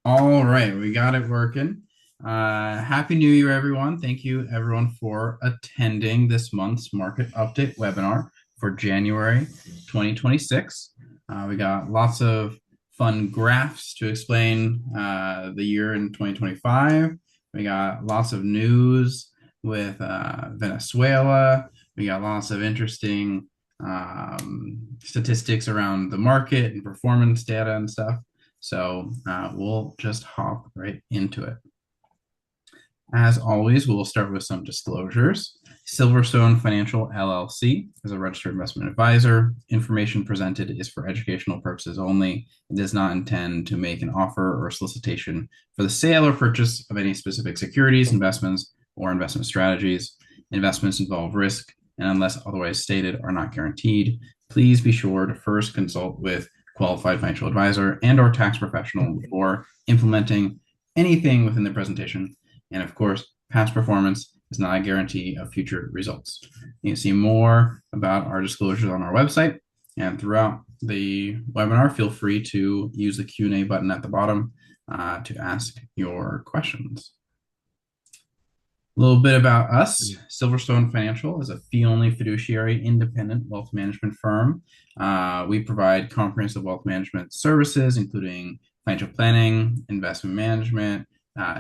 All right, we got it working. Happy New Year, everyone. Thank you, everyone, for attending this month's market update webinar for January 2026. We got lots of fun graphs to explain the year in 2025. We got lots of news with Venezuela. We got lots of interesting statistics around the market and performance data and stuff. So we'll just hop right into it. As always, we'll start with some disclosures. Silverstone Financial LLC is a registered investment advisor. Information presented is for educational purposes only. It does not intend to make an offer or solicitation for the sale or purchase of any specific securities, investments, or investment strategies. Investments involve risk and, unless otherwise stated, are not guaranteed. Please be sure to first consult with qualified financial advisor and or tax professional before implementing anything within the presentation. And of course, past performance is not a guarantee of future results. You can see more about our disclosures on our website. And throughout the webinar, feel free to use the Q&A button at the bottom to ask your questions. A little bit about us. Silverstone Financial is a fee-only fiduciary independent wealth management firm. We provide comprehensive wealth management services, including financial planning, investment management,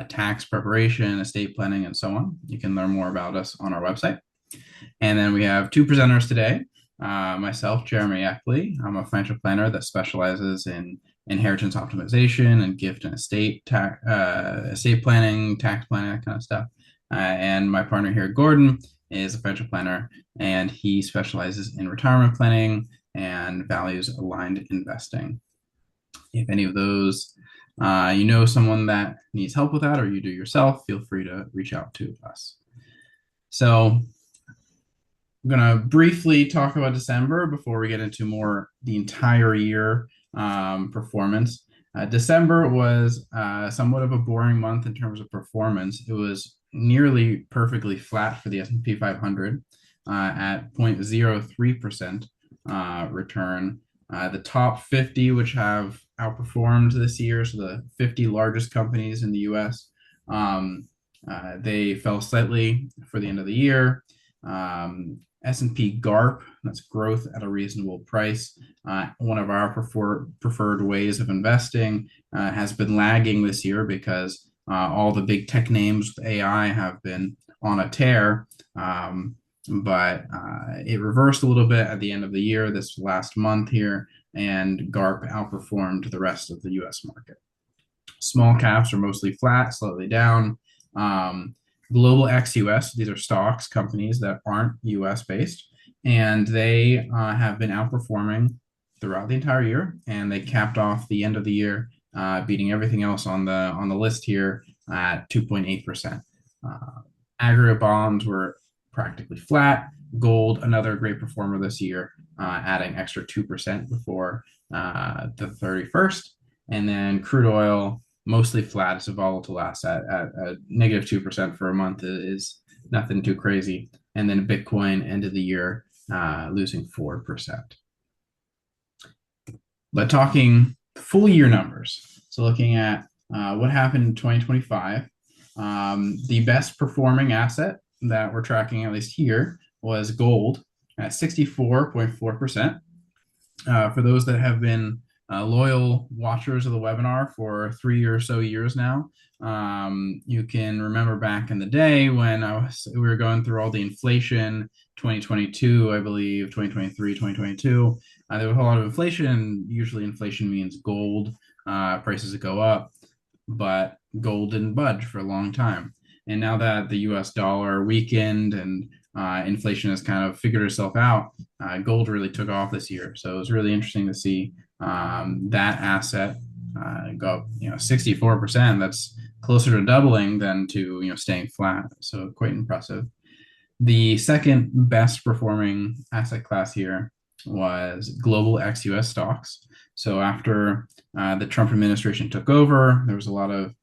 tax preparation, estate planning, and so on. You can learn more about us on our website. And then we have two presenters today. Myself, Jeremy Eppley. I'm a financial planner that specializes in inheritance optimization and gift and estate planning, tax planning, that kind of stuff. And my partner here, Gordon, is a financial planner, and he specializes in retirement planning and values-aligned investing. If any of those you know someone that needs help with that, or you do yourself, feel free to reach out to us. So I'm going to briefly talk about December before we get into more the entire year performance. December was somewhat of a boring month in terms of performance. It was nearly perfectly flat for the S&P 500 at 0.03% return. The top 50, which have outperformed this year, so the 50 largest companies in the US, they fell slightly for the end of the year. S&P GARP, that's growth at a reasonable price, one of our preferred ways of investing, has been lagging this year because all the big tech names with AI have been on a tear. But it reversed a little bit at the end of the year, this last month here, and GARP outperformed the rest of the US market. Small caps are mostly flat, slightly down. Global ex-US, these are stocks, companies that aren't US based, and they have been outperforming throughout the entire year, and they capped off the end of the year, beating everything else on the list here at 2.8%. Aggregate bonds were practically flat. Gold, another great performer this year, adding extra 2% before the 31st. And then crude oil, mostly flat. It's a volatile asset at negative 2% for a month is nothing too crazy. And then Bitcoin ended the year losing 4%. But talking full year numbers, so looking at what happened in 2025, the best performing asset that we're tracking, at least here, was gold at 64.4%. For those that have been loyal watchers of the webinar for 3 or so years now, you can remember back in the day when we were going through all the inflation, 2022, I believe, 2023, 2022. There was a lot of inflation. Usually inflation means gold prices go up, but gold didn't budge for a long time. And now that the US dollar weakened and inflation has kind of figured itself out, gold really took off this year. So it was really interesting to see that asset go up, 64%. That's closer to doubling than to, staying flat. So quite impressive. The second best performing asset class here was global ex-US stocks. So after the Trump administration took over, there was a lot of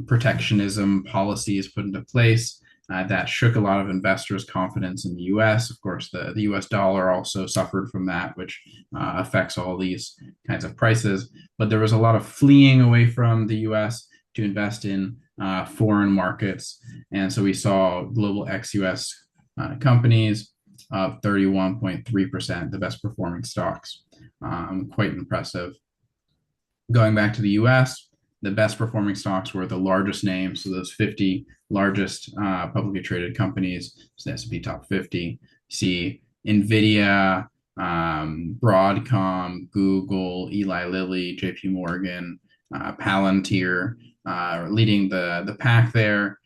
protectionism policies put into place that shook a lot of investors' confidence in the US. Of course, the US dollar also suffered from that, which affects all these kinds of prices. but there was a lot of fleeing away from the US to invest in foreign markets. And so we saw global ex-US companies of 31.3%, the best performing stocks. Quite impressive. Going back to the US, the best performing stocks were the largest names. So those 50 largest publicly traded companies, so the S&P top 50, see NVIDIA, Broadcom, Google, Eli Lilly, JP Morgan, Palantir, leading the pack there,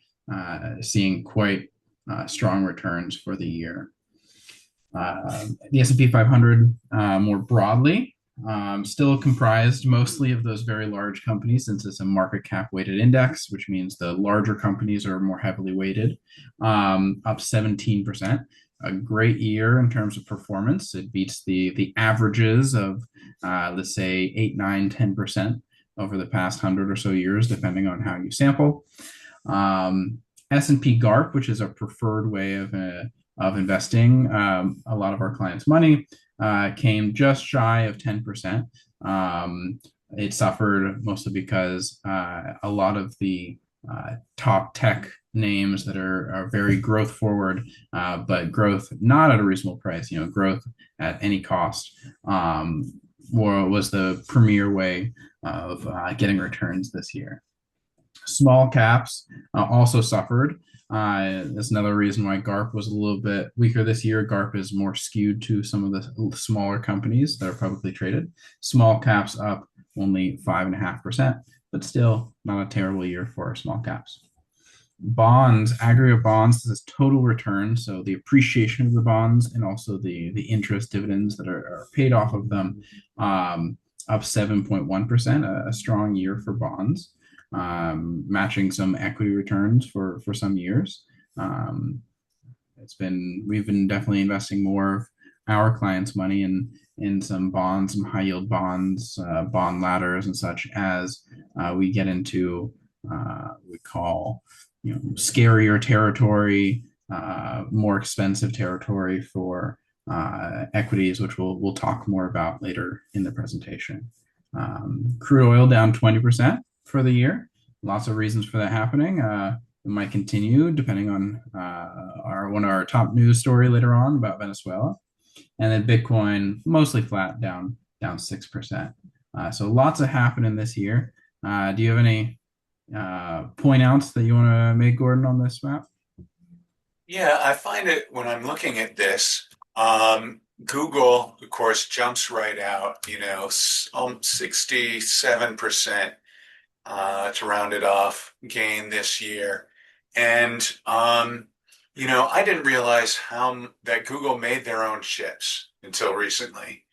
seeing quite strong returns for the year. The S&P 500 more broadly, still comprised mostly of those very large companies since it's a market cap weighted index, which means the larger companies are more heavily weighted, up 17%. A great year in terms of performance. It beats the averages of, let's say, 8, 9, 10% over the past 100 or so years, depending on how you sample. S&P GARP, which is a preferred way of investing a lot of our clients' money, came just shy of 10%. It suffered mostly because a lot of the top tech names that are very growth forward, but growth not at a reasonable price, growth at any cost, was the premier way of getting returns this year. Small caps also suffered. That's another reason why GARP was a little bit weaker this year. GARP is more skewed to some of the smaller companies that are publicly traded. Small caps up only 5.5%, but still not a terrible year for small caps. Bonds, aggregate bonds, this is total return. So the appreciation of the bonds and also the interest dividends that are paid off of them, up 7.1%, a strong year for bonds. Matching some equity returns for some years. We've been definitely investing more of our clients' money in some bonds, some high yield bonds, bond ladders and such as we get into we call scarier territory, more expensive territory for equities, which we'll talk more about later in the presentation. Crude oil down 20% for the year. Lots of reasons for that happening. It might continue depending on one of our top news story later on about Venezuela. And then Bitcoin mostly flat, down 6%. So lots of happening this year. Do you have any point outs that you want to make, Gordon, on this map? Yeah, I find it when I'm looking at this, Google, of course, jumps right out, 67% to round it off gain this year. And, I didn't realize that Google made their own chips until recently.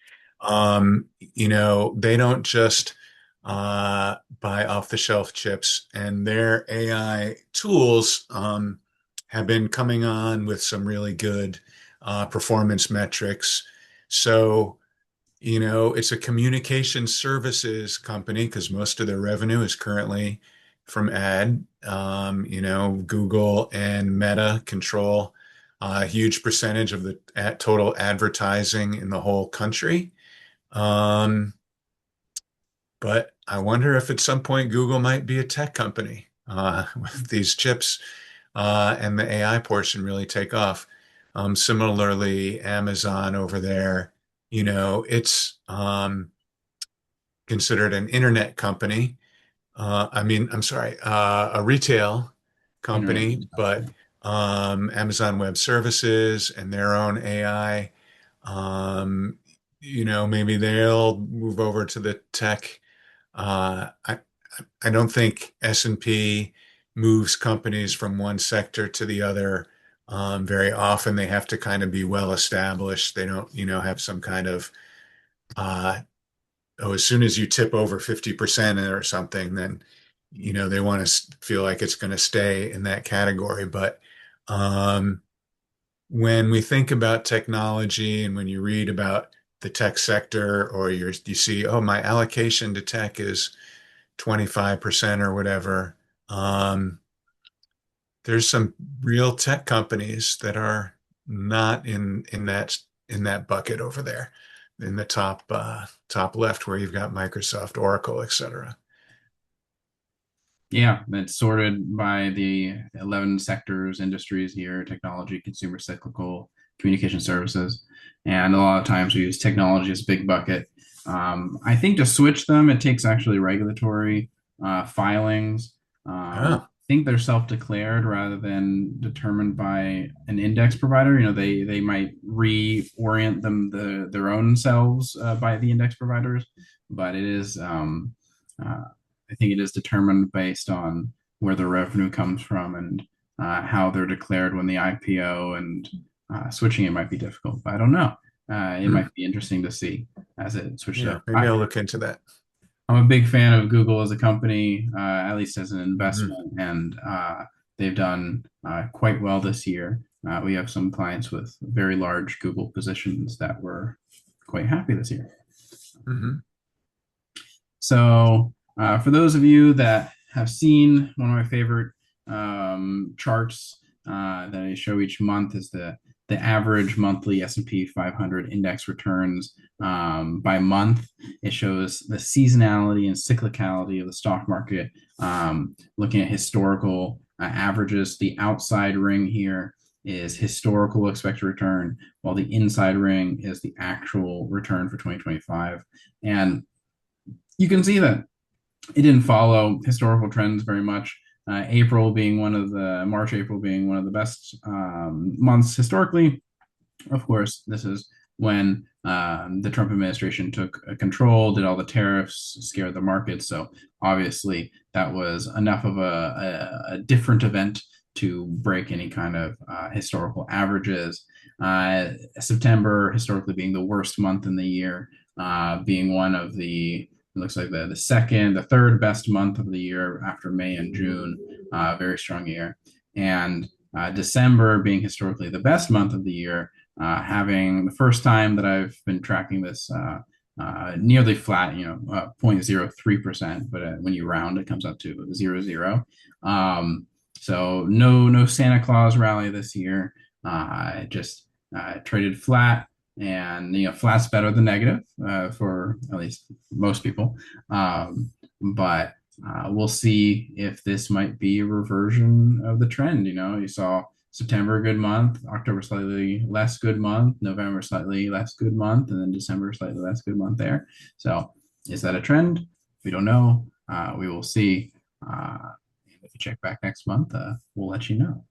They don't just buy off-the-shelf chips, and their AI tools have been coming on with some really good performance metrics. So, it's a communication services company because most of their revenue is currently from ad. Google and Meta control a huge percentage of the total advertising in the whole country. But I wonder if at some point Google might be a tech company with these chips and the AI portion really take off. Similarly, Amazon over there, it's considered an internet company. I'm sorry, a retail company, but Amazon Web Services and their own AI, maybe they'll move over to the tech. I don't think S&P moves companies from one sector to the other very often. They have to kind of be well established. They don't, have some kind of as soon as you tip over 50% or something, then they want to feel like it's going to stay in that category. But when we think about technology and when you read about the tech sector or you see, oh, my allocation to tech is 25% or whatever, there's some real tech companies that are not in that bucket over there. in the top left where you've got Microsoft, Oracle, etc. Yeah, it's sorted by the 11 sectors, industries here: technology, consumer, cyclical, communication services. And a lot of times we use technology as a big bucket. I think to switch them, it takes actually regulatory filings. Oh, I think they're self-declared rather than determined by an index provider. They might reorient their own selves by the index providers, but it is uh, I think it is determined based on where the revenue comes from and how they're declared when the IPO, and switching it might be difficult, but I don't know. It hmm. might be interesting to see as it switches Yeah, up. maybe I'll look into that. I'm a big fan of Google as a company, at least as an Hmm. investment, and they've done quite well this year. We have some clients with very large Google positions that were quite happy this year. Hmm. So, for those of you that have seen, one of my favorite charts that I show each month is the average monthly S&P 500 index returns by month. It shows the seasonality and cyclicality of the stock market, looking at historical averages. The outside ring here is historical expected return, while the inside ring is the actual return for 2025. And you can see that it didn't follow historical trends very much. March, April being one of the best months historically. Of course, this is when the Trump administration took control, did all the tariffs, scared the markets. So obviously, that was enough of a different event to break any kind of historical averages. September historically being the worst month in the year, being one of the it looks like the third best month of the year after May and June. Very strong year. And December being historically the best month of the year, having the first time that I've been tracking this nearly flat, 0.03%, but when you round, it comes up to 0.00. So no Santa Claus rally this year. Just traded flat, and flat's better than negative for at least most people. But we'll see if this might be a reversion of the trend. You saw September good month, October slightly less good month, November slightly less good month, and then December slightly less good month there. So is that a trend? We don't know. We will see. If you check back next month, we'll let you know.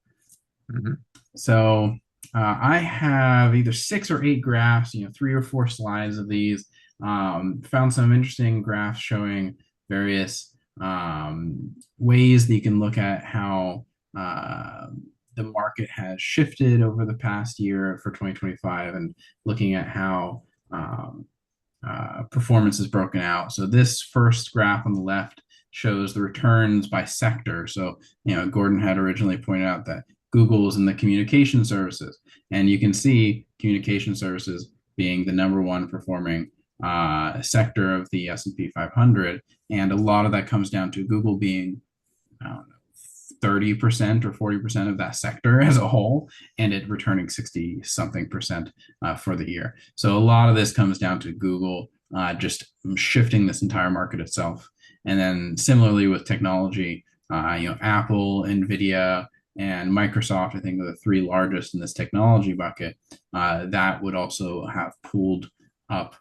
Hmm. So I have either 6 or 8 graphs, 3 or 4 slides of these. Found some interesting graphs showing various ways that you can look at how the market has shifted over the past year for 2025, and looking at how performance is broken out. So this first graph on the left shows the returns by sector. So, Gordon had originally pointed out that Google is in the communication services, and you can see communication services being the number one performing sector of the S&P 500. And a lot of that comes down to Google being, I don't know, 30% or 40% of that sector as a whole, and it returning 60 something percent for the year. So a lot of this comes down to Google just shifting this entire market itself. And then similarly with technology, Apple, Nvidia, and Microsoft, I think, are the 3 largest in this technology bucket. That would also have pulled up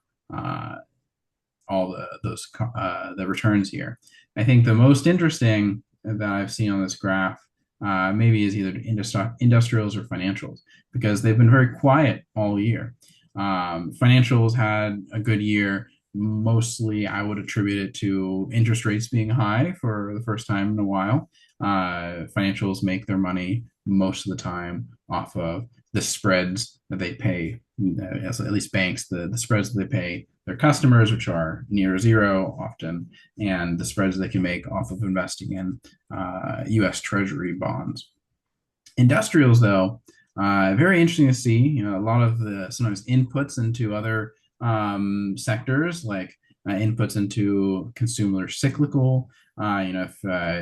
all the returns here. I think the most interesting that I've seen on this graph maybe is either industrials or financials, because they've been very quiet all year. Financials had a good year. Mostly, I would attribute it to interest rates being high for the first time in a while. Financials make their money most of the time off of the spreads that they pay, at least banks, the spreads that they pay their customers, which are near zero often, and the spreads they can make off of investing in U.S. Treasury bonds. Industrials, though, very interesting to see. A lot of the sometimes inputs into other sectors, like inputs into consumer cyclical. If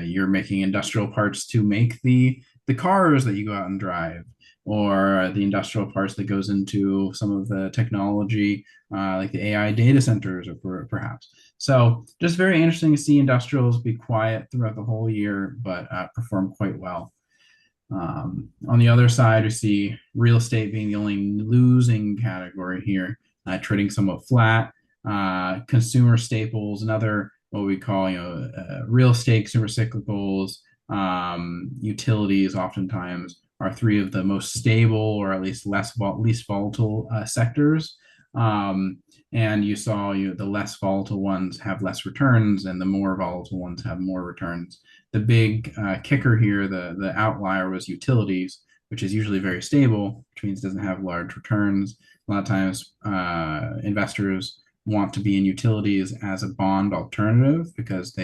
you're making industrial parts to make the cars that you go out and drive, or the industrial parts that goes into some of the technology, like the AI data centers, or perhaps. So just very interesting to see industrials be quiet throughout the whole year, but perform quite well. On the other side, we see real estate being the only losing category here, trading somewhat flat. Consumer staples, another what we call, real estate, consumer cyclicals, utilities, oftentimes are three of the most stable, or at least least volatile sectors. Um, and you saw the less volatile ones have less returns, and the more volatile ones have more returns. The big kicker here, the outlier, was utilities, which is usually very stable, which means it doesn't have large returns. A lot of times, investors want to be in utilities as a bond alternative because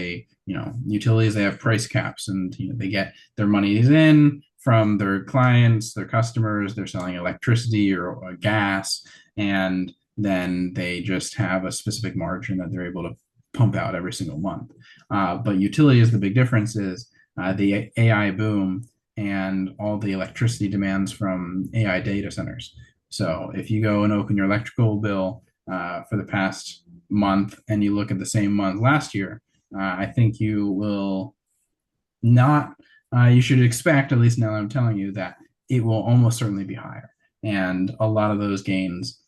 utilities, they have price caps, and they get their monies in from their clients, their customers. They're selling electricity or gas, and then they just have a specific margin that they're able to pump out every single month. But utilities, the big difference is the AI boom and all the electricity demands from AI data centers. So if you go and open your electrical bill for the past month and you look at the same month last year, I think you will not, you should expect, at least now that I'm telling you, that it will almost certainly be higher. And a lot of those gains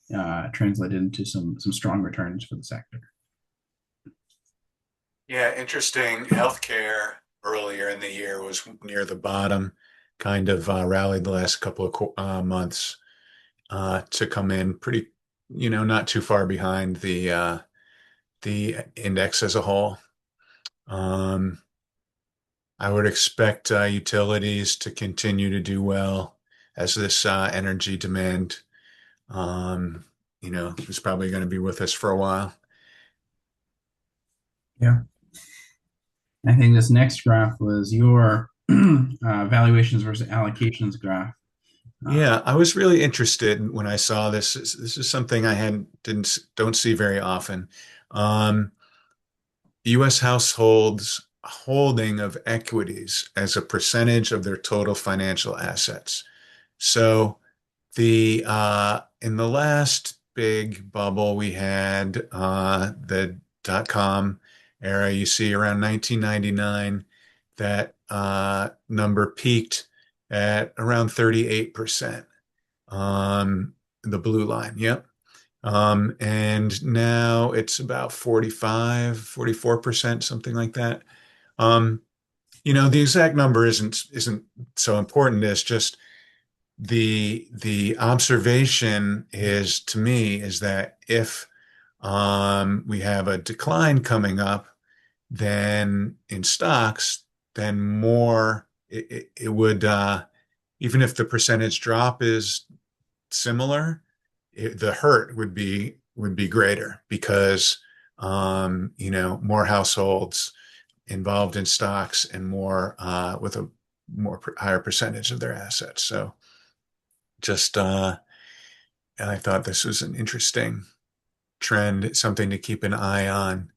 translated into some strong returns for the sector. Yeah, interesting. Healthcare earlier in the year was near the bottom, kind of rallied the last couple of months to come in pretty, not too far behind the index as a whole. I would expect utilities to continue to do well as this energy demand, is probably going to be with us for a while. Yeah. I think this next graph was your valuations versus allocations graph. Yeah, I was really interested when I saw this. This is something I don't see very often. Um, U.S. households holding of equities as a percentage of their total financial assets. So the in the last big bubble we had, the dot-com era, you see around 1999, that number peaked at around 38%. The blue line, yep. And now it's about 45, 44%, something like that. Um, the exact number isn't so important. It's just the observation is, to me, is that if we have a decline coming up, then in stocks, then more it would, even if the percentage drop is similar, the hurt would be greater because more households involved in stocks and more with a higher percentage of their assets. So just I thought this was an interesting trend, something to keep an eye on.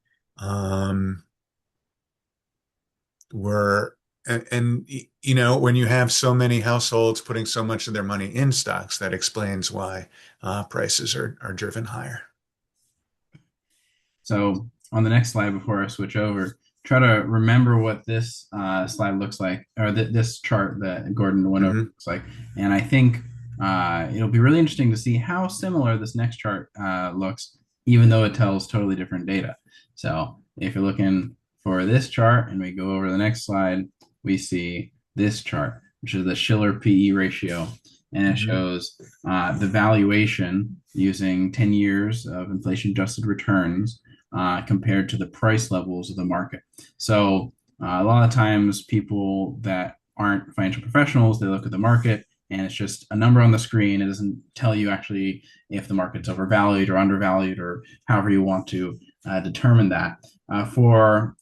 We're and when you have so many households putting so much of their money in stocks, that explains why prices are driven higher. So on the next slide, before I switch over, try to remember what this slide looks like, or this chart that Gordon went over looks like. And I think it'll be really interesting to see how similar this next chart looks, even though it tells totally different data. So if you're looking for this chart and we go over to the next slide, we see this chart, which is the Shiller PE ratio. And it shows the valuation using 10 years of inflation adjusted returns compared to the price levels of the market. So a lot of times people that aren't financial professionals, they look at the market and it's just a number on the screen. It doesn't tell you actually if the market's overvalued or undervalued or however you want to determine that. For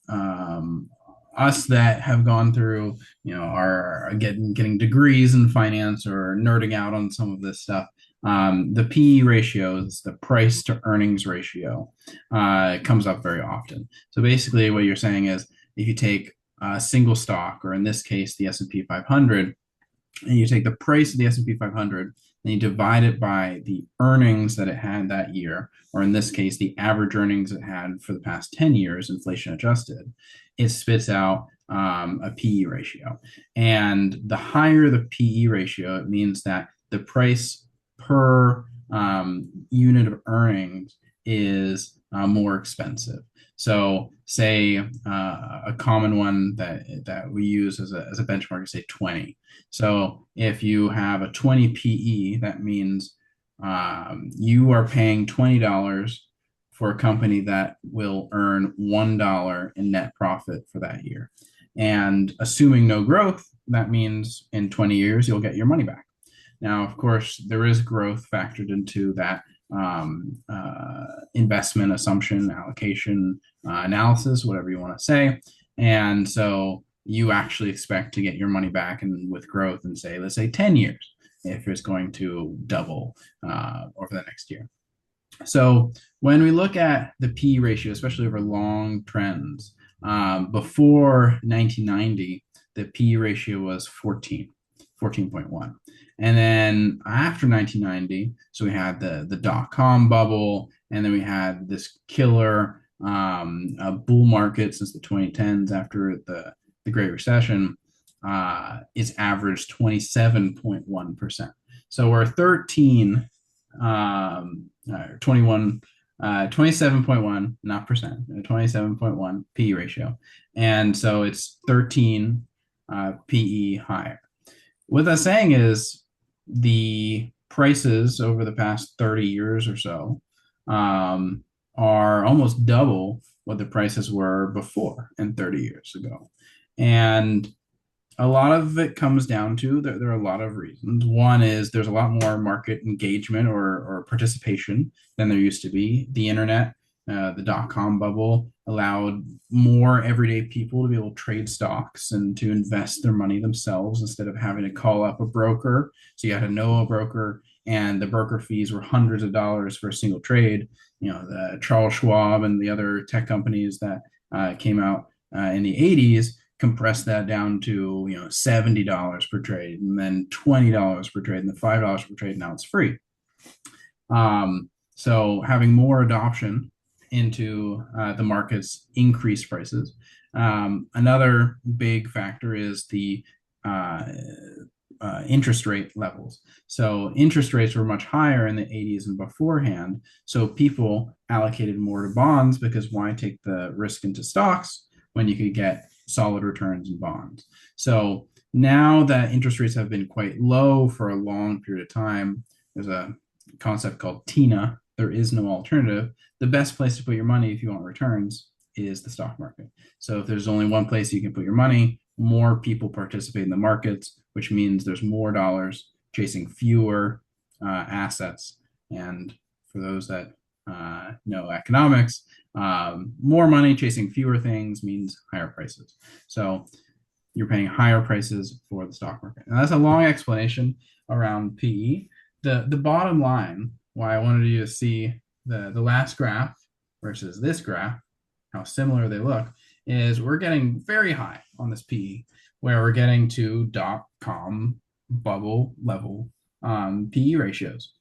us that have gone through, are getting degrees in finance or nerding out on some of this stuff, the PE ratio is the price to earnings ratio. It comes up very often. So basically what you're saying is if you take a single stock, or in this case, the S&P 500, and you take the price of the S&P 500 and you divide it by the earnings that it had that year, or in this case, the average earnings it had for the past 10 years, inflation adjusted, it spits out a PE ratio. And the higher the PE ratio, it means that the price per unit of earnings is more expensive. So, say a common one that we use as a benchmark is say 20. So, if you have a 20 PE, that means you are paying $20 for a company that will earn $1 in net profit for that year. And assuming no growth, that means in 20 years you'll get your money back. Now, of course, there is growth factored into that investment assumption, allocation, analysis, whatever you want to say. And so you actually expect to get your money back and with growth in, say, let's say 10 years, if it's going to double over the next year. So when we look at the P ratio, especially over long trends, before 1990, the P ratio was 14.1. And then after 1990, so we had the dot-com bubble, and then we had this killer bull market since the 2010s after the Great Recession. It's averaged 27.1%. So we're 13, 21, 27.1, not percent, 27.1 P ratio. And so it's 13 PE higher. What that's saying is the prices over the past 30 years or so are almost double what the prices were before and 30 years ago. And a lot of it comes down to there are a lot of reasons. One is there's a lot more market engagement or participation than there used to be. The internet, the dot-com bubble allowed more everyday people to be able to trade stocks and to invest their money themselves instead of having to call up a broker. So you had to know a broker, and the broker fees were hundreds of dollars for a single trade. The Charles Schwab and the other tech companies that came out in the 80s compressed that down to $70 per trade, and then $20 per trade, and then $5 per trade. Now it's free. So having more adoption into the markets increased prices. Another big factor is the interest rate levels. So interest rates were much higher in the 80s and beforehand. So people allocated more to bonds because why take the risk into stocks when you could get solid returns in bonds? So now that interest rates have been quite low for a long period of time, there's a concept called TINA. There is no alternative. The best place to put your money if you want returns is the stock market. So if there's only one place you can put your money, more people participate in the markets, which means there's more dollars chasing fewer assets. And for those that know economics, more money chasing fewer things means higher prices. So you're paying higher prices for the stock market. And that's a long explanation around PE. The bottom line, why I wanted you to see the last graph versus this graph, how similar they look, is we're getting very high on this PE, where we're getting to dot-com bubble level PE ratios.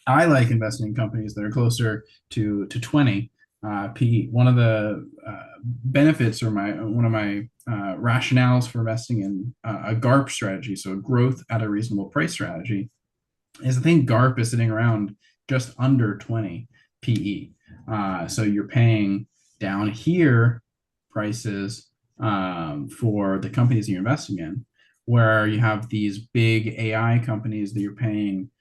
I like investing in companies that are closer to 20 PE. One of the benefits or one of my rationales for investing in a GARP strategy, so a growth at a reasonable price strategy, is I think GARP is sitting around just under 20 PE. So you're paying down here prices for the companies you're investing in, where you have these big AI companies that you're paying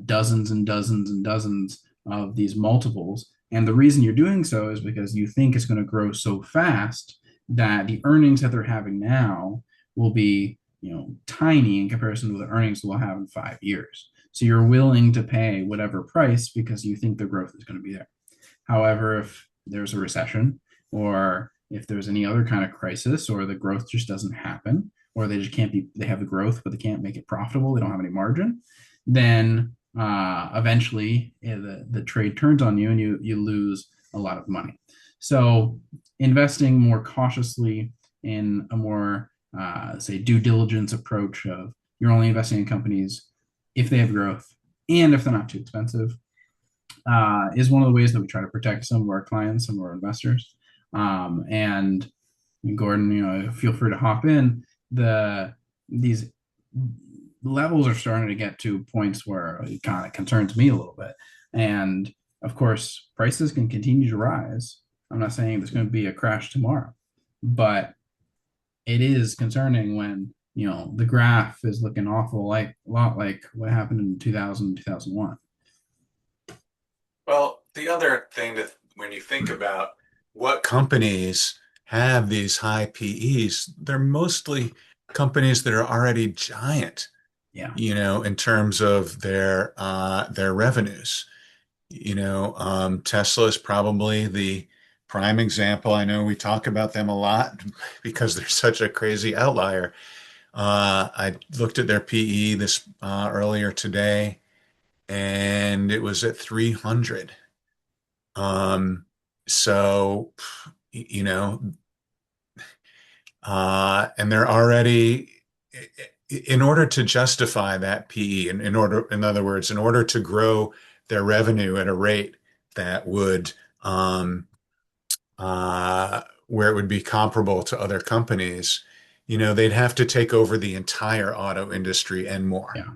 dozens and dozens and dozens of these multiples. And the reason you're doing so is because you think it's going to grow so fast that the earnings that they're having now will be, tiny in comparison to the earnings they'll have in 5 years. So you're willing to pay whatever price because you think the growth is going to be there. However, if there's a recession, or if there's any other kind of crisis, or the growth just doesn't happen, or they just can't they have the growth, but they can't make it profitable, they don't have any margin, then eventually the trade turns on you and you lose a lot of money. So investing more cautiously in a more, say, due diligence approach of you're only investing in companies if they have growth and if they're not too expensive, is one of the ways that we try to protect some of our clients, some of our investors. And Gordon, feel free to hop in. These levels are starting to get to points where it kind of concerns me a little bit. And of course, prices can continue to rise. I'm not saying there's going to be a crash tomorrow, but it is concerning when the graph is looking awful like a lot like what happened in 2000, 2001. Well, the other thing that when you think about what companies have these high PEs, they're mostly companies that are already giant, Yeah. in terms of their revenues. Tesla is probably the prime example. I know we talk about them a lot because they're such a crazy outlier. I looked at their PE this earlier today, and it was at 300. Um, so, you know, and they're already, in order to justify that PE, in other words, in order to grow their revenue at a rate that would, where it would be comparable to other companies, they'd have to take over the entire auto industry and more. Yeah.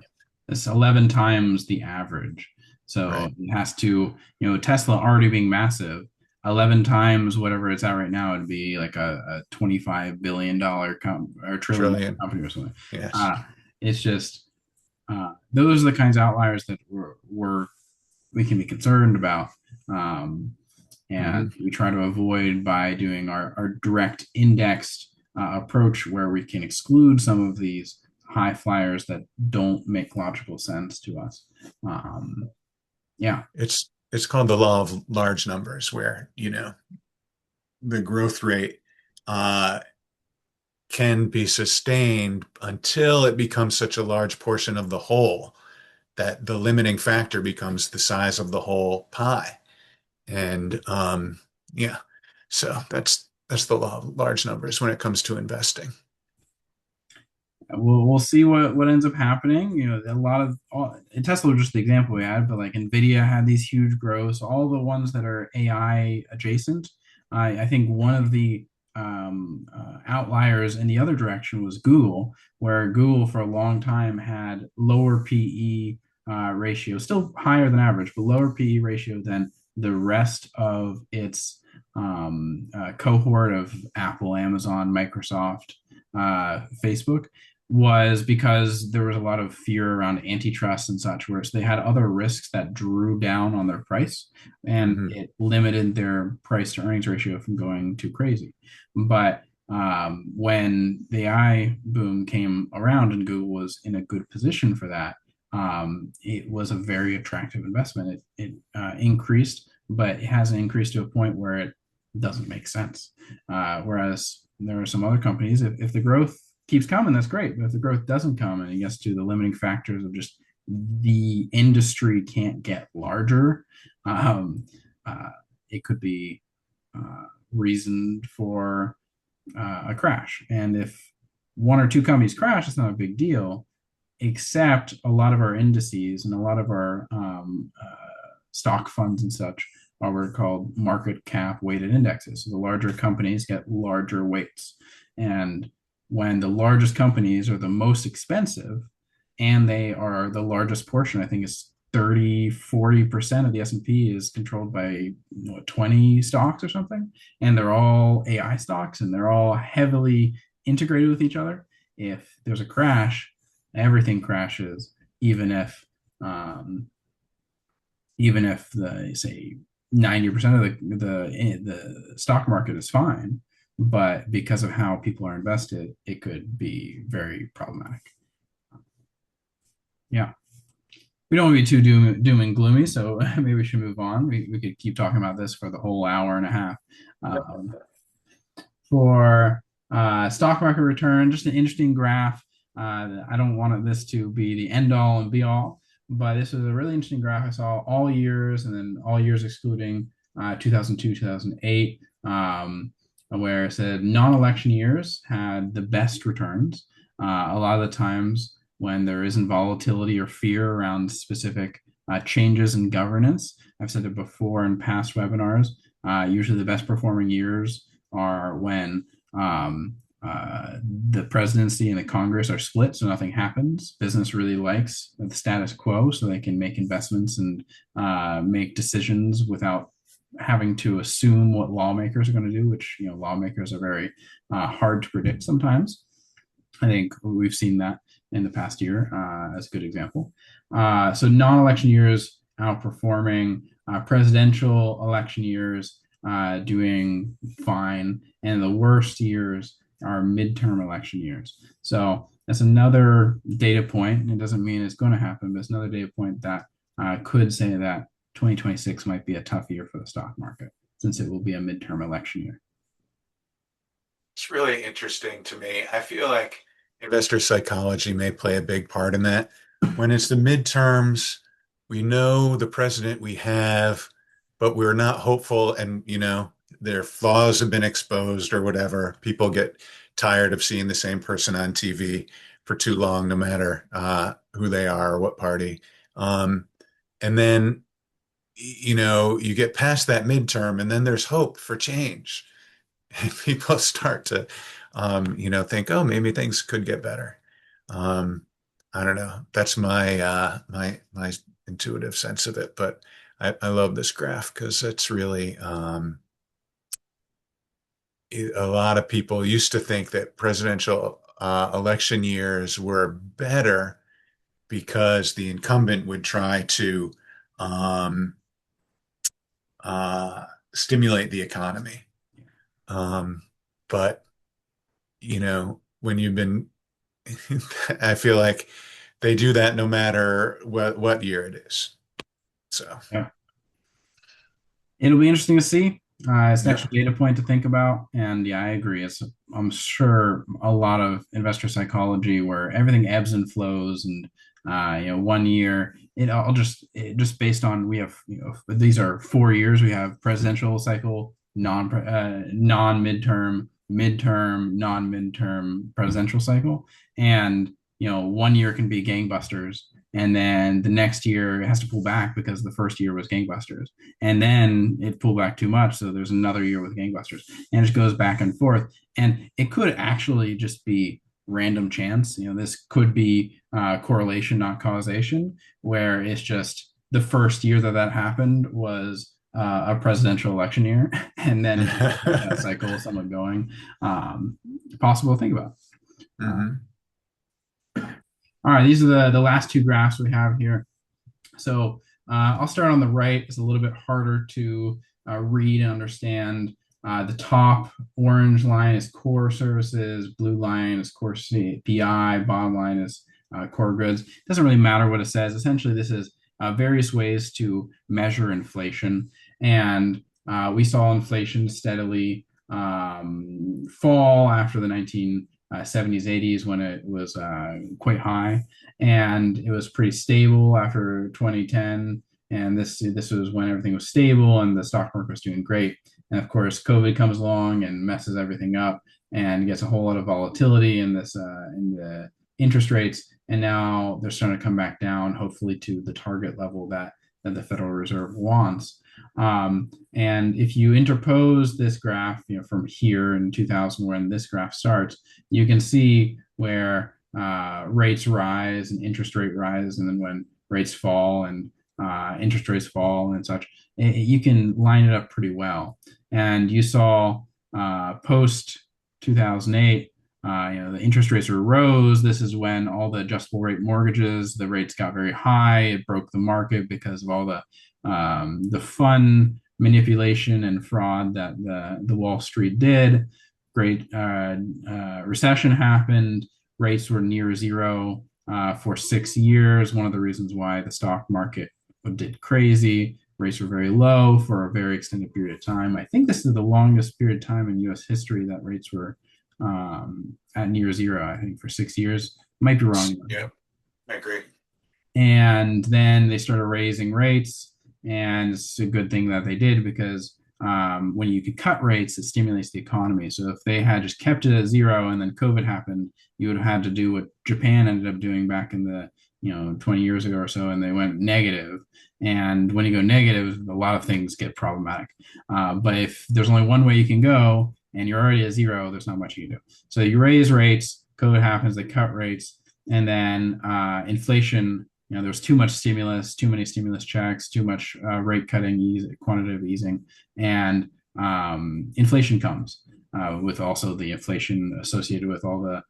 It's 11 times the average. So Right. it has to, Tesla already being massive, 11 times whatever it's at right now, it'd be like a $25 billion or trillion Trillion. company or something. Yes. Uh, it's just, those are the kinds of outliers that we can be concerned about. Um, and Hmm. we try to avoid by doing our direct indexed approach where we can exclude some of these high flyers that don't make logical sense to us. Um, yeah, It's called the law of large numbers, where, the growth rate uh, can be sustained until it becomes such a large portion of the whole that the limiting factor becomes the size of the whole pie. And yeah, so that's the law of large numbers when it comes to investing. we'll see what ends up happening. A lot of Tesla was just the example we had, but like Nvidia had these huge growths. All the ones that are AI adjacent. I think one of the outliers in the other direction was Google, where Google for a long time had lower PE ratio, still higher than average, but lower PE ratio than the rest of its cohort of Apple, Amazon, Microsoft, Facebook, was because there was a lot of fear around antitrust and such, where they had other risks that drew down on their price and Hmm. it limited their price to earnings ratio from going too crazy. But when the AI boom came around and Google was in a good position for that, it was a very attractive investment. It increased, but it hasn't increased to a point where it doesn't make sense. Whereas there are some other companies, if the growth keeps coming, that's great. But if the growth doesn't come and it gets to the limiting factors of just the industry can't get larger, um, uh, it could be reasoned for a crash. And if one or two companies crash, it's not a big deal, except a lot of our indices and a lot of our stock funds and such are what are called market cap weighted indexes. So the larger companies get larger weights. And when the largest companies are the most expensive and they are the largest portion, I think it's 30-40% of the S&P is controlled by 20 stocks or something, and they're all AI stocks and they're all heavily integrated with each other. If there's a crash, everything crashes, even if um, even if the say 90% of the stock market is fine, but because of how people are invested, it could be very problematic. Yeah. We don't want to be too doom and gloomy, so maybe we should move on. We could keep talking about this for the whole hour and a half. Um, for stock market return, just an interesting graph. I don't want this to be the end all and be all, but this is a really interesting graph I saw all years and then all years excluding 2002, 2008, where it said non-election years had the best returns. A lot of the times when there isn't volatility or fear around specific changes in governance. I've said it before in past webinars. Usually, the best performing years are when the presidency and the Congress are split, so nothing happens. Business really likes the status quo, so they can make investments and make decisions without having to assume what lawmakers are going to do, which lawmakers are very hard to predict sometimes. I think we've seen that in the past year as a good example. So non-election years outperforming, presidential election years doing fine, and the worst years are midterm election years. So that's another data point. It doesn't mean it's going to happen, but it's another data point that could say that 2026 might be a tough year for the stock market since it will be a midterm election year. It's really interesting to me. I feel like investor psychology may play a big part in that. When it's the midterms, we know the president we have, but we're not hopeful, and their flaws have been exposed or whatever. People get tired of seeing the same person on TV for too long, no matter who they are or what party. And then you get past that midterm, and then there's hope for change. And people start to, think, oh, maybe things could get better. I don't know. That's my intuitive sense of it. But I love this graph because it's really a lot of people used to think that presidential election years were better because the incumbent would try to um, stimulate the economy. But when you've been, I feel like they do that no matter what year it is. So Yeah. It'll be interesting to see. It's an yeah. extra data point to think about. And yeah, I agree. I'm sure a lot of investor psychology where everything ebbs and flows and, 1 year, just based on, we have, these are 4 years. We have presidential cycle, non-midterm, midterm, non-midterm presidential cycle. And, 1 year can be gangbusters. And then the next year it has to pull back because the first year was gangbusters, and then it pulled back too much, so there's another year with gangbusters, and it goes back and forth. And it could actually just be random chance. This could be correlation, not causation, where it's just the first year that happened was a presidential election year, and then that cycle is somewhat going. Possible to think about. hmm All right, these are the last two graphs we have here. So I'll start on the right. It's a little bit harder to read and understand. The top orange line is core services, blue line is core PI, bottom line is core goods. It doesn't really matter what it says. Essentially, this is various ways to measure inflation. And we saw inflation steadily fall after the 1970s, 80s, when it was quite high, and it was pretty stable after 2010. And this was when everything was stable and the stock market was doing great. And of course, COVID comes along and messes everything up and gets a whole lot of volatility in the interest rates. And now they're starting to come back down, hopefully to the target level that the Federal Reserve wants. And if you interpose this graph, from here in 2000, when this graph starts, you can see where rates rise and interest rate rise, and then when rates fall and interest rates fall and such, you can line it up pretty well. And you saw post 2008, the interest rates rose. This is when all the adjustable rate mortgages, the rates got very high. It broke the market because of all the fun manipulation and fraud that the Wall Street did. Great recession happened. Rates were near zero for 6 years. One of the reasons why the stock market did crazy. Rates were very low for a very extended period of time. I think this is the longest period of time in U.S. history that rates were at near zero. I think for 6 years. Might be wrong. Yeah, I agree. And then they started raising rates, and it's a good thing that they did because when you can cut rates, it stimulates the economy. So if they had just kept it at zero and then COVID happened, you would have had to do what Japan ended up doing back in the 20 years ago or so, and they went negative. And when you go negative, a lot of things get problematic. But if there's only one way you can go and you're already at zero, there's not much you can do. So you raise rates, COVID happens, they cut rates, and then inflation. There's too much stimulus, too many stimulus checks, too much rate cutting, quantitative easing, and inflation comes with also the inflation associated with all the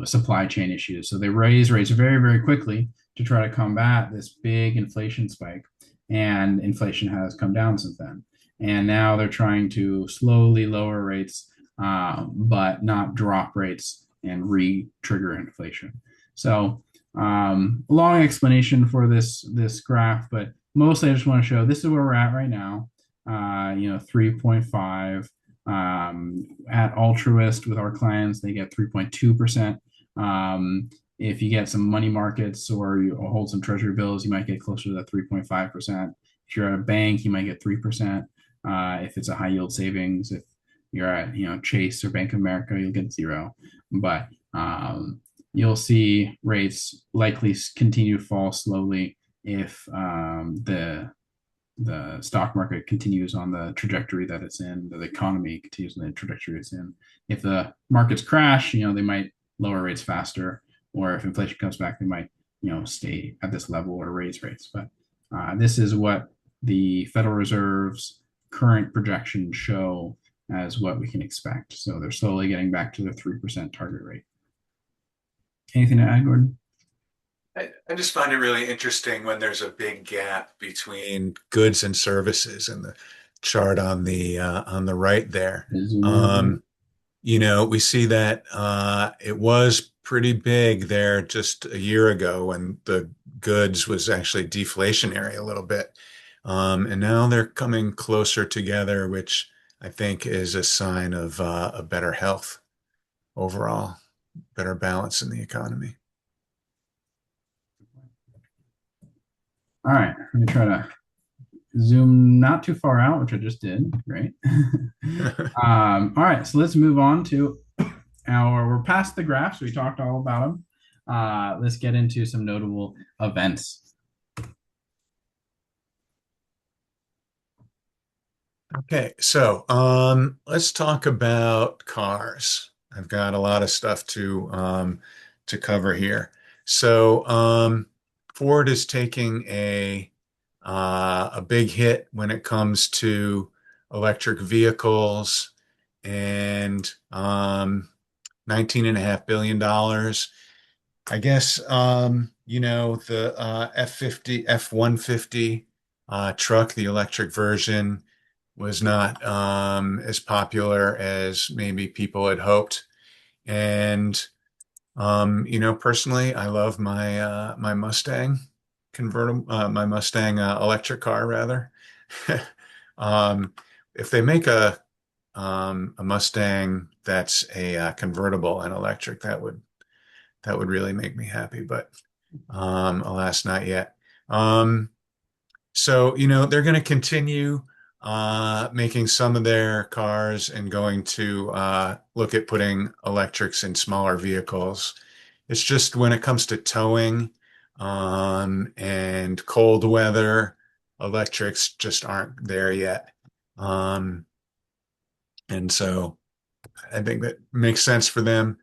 supply chain issues. So they raise rates very, very quickly to try to combat this big inflation spike, and inflation has come down since then. And now they're trying to slowly lower rates, but not drop rates and re-trigger inflation. So long explanation for this graph, but mostly I just want to show this is where we're at right now. 3.5 at altruist with our clients, they get 3.2%. If you get some money markets or you hold some treasury bills, you might get closer to that 3.5%. If you're at a bank, you might get 3%. If it's a high yield savings, if you're at Chase or Bank of America, you'll get zero. But you'll see rates likely continue to fall slowly if the stock market continues on the trajectory that it's in, the economy continues on the trajectory it's in. If the markets crash, they might lower rates faster, or if inflation comes back, they might, stay at this level or raise rates. But this is what the Federal Reserve's current projections show as what we can expect. So they're slowly getting back to their 3% target rate. Anything to add, Gordon? I just find it really interesting when there's a big gap between goods and services in the chart on the right there. We see that it was pretty big there just a year ago when the goods was actually deflationary a little bit. And now they're coming closer together, which I think is a sign of a better health overall, better balance in the economy. All right, let me try to zoom not too far out, which I just did. Great. All right, so let's move on to we're past the graphs. We talked all about them. Let's get into some notable events. Okay, so let's talk about cars. I've got a lot of stuff to cover here. So Ford is taking a big hit when it comes to electric vehicles and $19.5 billion. I guess the F-150 truck, the electric version, was not as popular as maybe people had hoped. And personally, I love my Mustang convertible, my Mustang electric car rather. If they make a Mustang that's a convertible and electric, that would really make me happy. But alas, not yet. So they're going to continue making some of their cars and going to look at putting electrics in smaller vehicles. It's just when it comes to towing and cold weather, electrics just aren't there yet. And so I think that makes sense for them.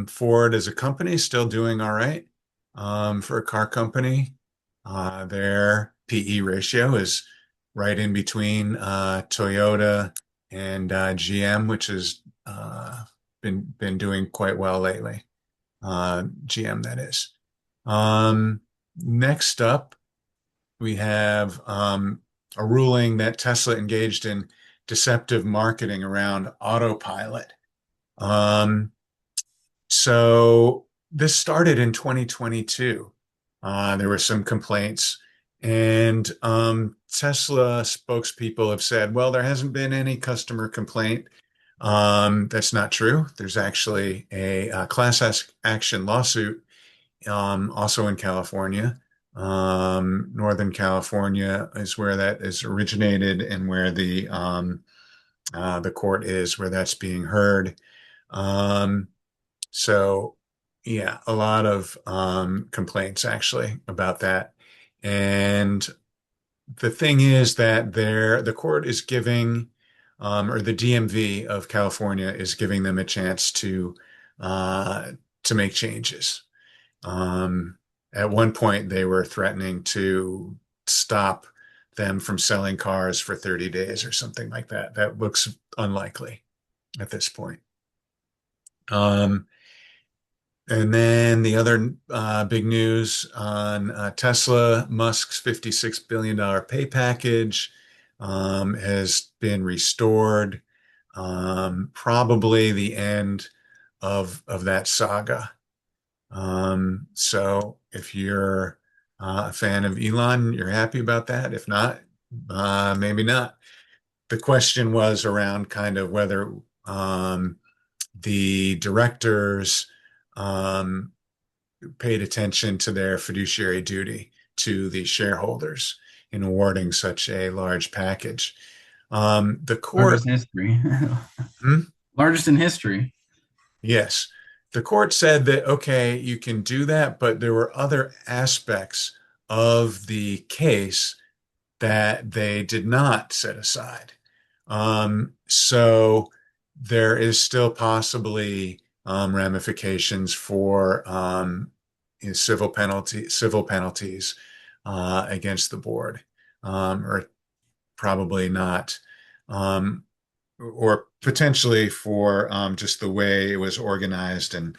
Ford as a company is still doing all right for a car company. Their PE ratio is right in between Toyota and GM, which has been doing quite well lately. GM, that is. Next up, we have a ruling that Tesla engaged in deceptive marketing around autopilot. So this started in 2022. There were some complaints, and Tesla spokespeople have said, well, there hasn't been any customer complaint. That's not true. There's actually a class action lawsuit also in California Northern California is where that is originated and where the court is where that's being heard. Um, so yeah, a lot of complaints actually about that. And the thing is that the court is giving, or the DMV of California is giving them a chance uh, to make changes. Um, at one point, they were threatening to stop them from selling cars for 30 days or something like that. That looks unlikely at this point. Um, and then the other big news on Tesla, Musk's $56 billion pay package has been restored. Probably the end of that saga. So if you're a fan of Elon, you're happy about that. If not, maybe not. The question was around kind of whether the directors um, paid attention to their fiduciary duty to the shareholders in awarding such a large package. The court, Largest in history. hmm? Largest in history. Yes. The court said that, okay, you can do that, but there were other aspects of the case that they did not set aside. So there is still possibly ramifications for civil penalties against the board, or probably not. Um, or potentially for just the way it was organized and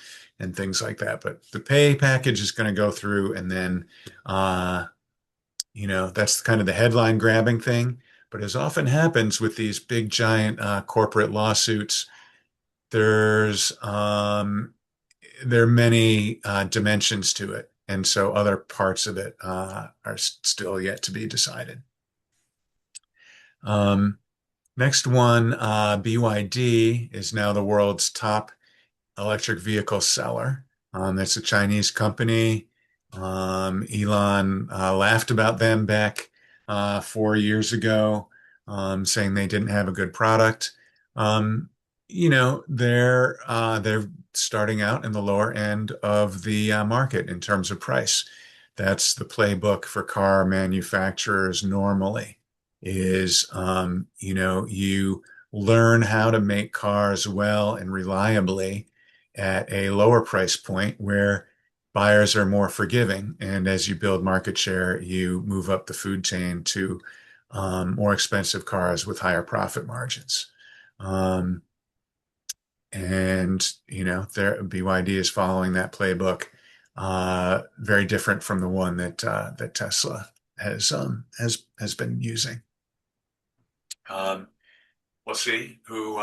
things like that. But the pay package is going to go through, and then uh, that's kind of the headline grabbing thing. But as often happens with these big giant corporate lawsuits, there's there are many dimensions to it, and so other parts of it are still yet to be decided. Um, Next one, BYD is now the world's top electric vehicle seller. It's a Chinese company. Elon laughed about them back 4 years ago, saying they didn't have a good product. Um, they're starting out in the lower end of the market in terms of price. That's the playbook for car manufacturers normally is, you learn how to make cars well and reliably at a lower price point where buyers are more forgiving. And as you build market share, you move up the food chain to more expensive cars with higher profit margins. Um, their BYD is following that playbook, very different from the one that Tesla has been using. Um, we'll see who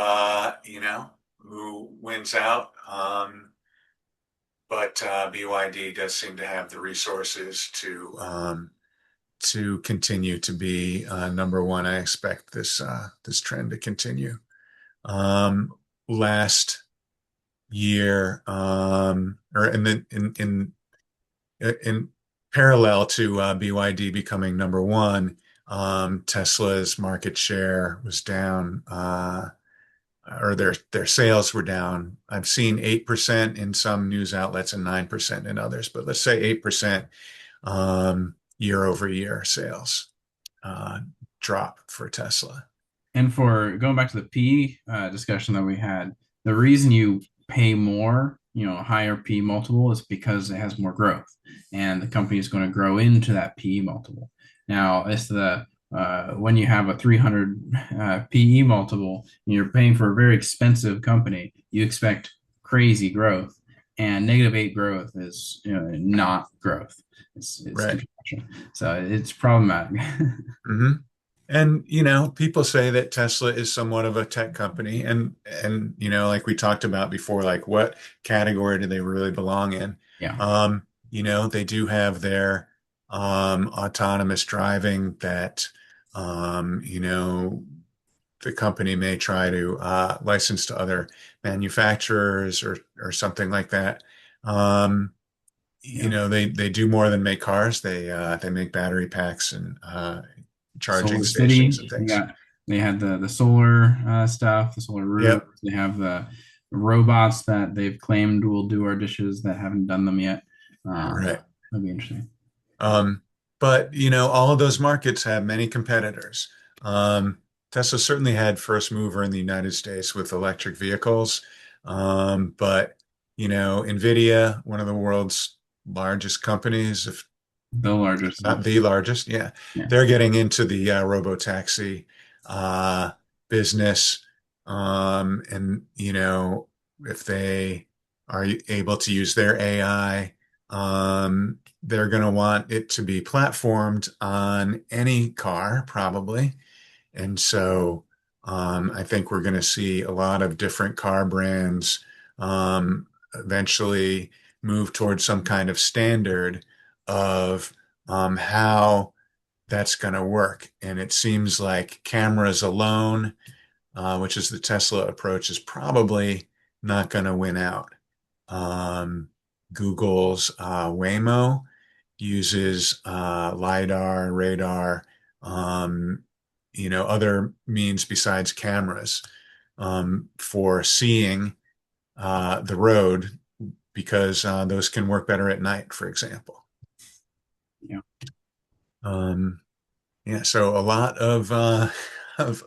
wins out. But BYD does seem to have the resources to continue to be number one. I expect this trend to continue. Last year, or in parallel to BYD becoming number one, Tesla's market share was down, or their sales were down. I've seen 8% in some news outlets and 9% in others, but let's say 8% year over year sales uh, drop for Tesla. And for going back to the P discussion that we had, the reason you pay more, higher P multiple is because it has more growth, and the company is going to grow into that P multiple. Now, it's the when you have a 300 PE multiple, and you're paying for a very expensive company, you expect crazy growth, and -8 growth is not growth. It's Right. contraction, so it's problematic. hmm And people say that Tesla is somewhat of a tech company, and like we talked about before, like what category do they really belong in? Yeah. They do have their autonomous driving that the company may try to license to other manufacturers or something like that. Um, you Yeah. know, they do more than make cars. They make battery packs and charging Solar stations City. and things. They had the solar stuff, the solar roofs. Yep. They have the robots that they've claimed will do our dishes that haven't done them yet. Right. That'd be interesting. Um, but you know, all of those markets have many competitors. Um, Tesla certainly had first mover in the United States with electric vehicles. But you know, NVIDIA, one of the world's largest companies, if The largest. not the largest, yeah, Yeah. they're getting into the robotaxi uh, business. And you know, if they are able to use their AI, they're going to want it to be platformed on any car, probably. And so I think we're going to see a lot of different car brands eventually move towards some kind of standard of how that's going to work. And it seems like cameras alone, which is the Tesla approach, is probably not going to win out. Um, Google's Waymo uses LiDAR, radar, um, you know, other means besides cameras for seeing the road because those can work better at night, for example. Yeah. Um, yeah, so a lot of of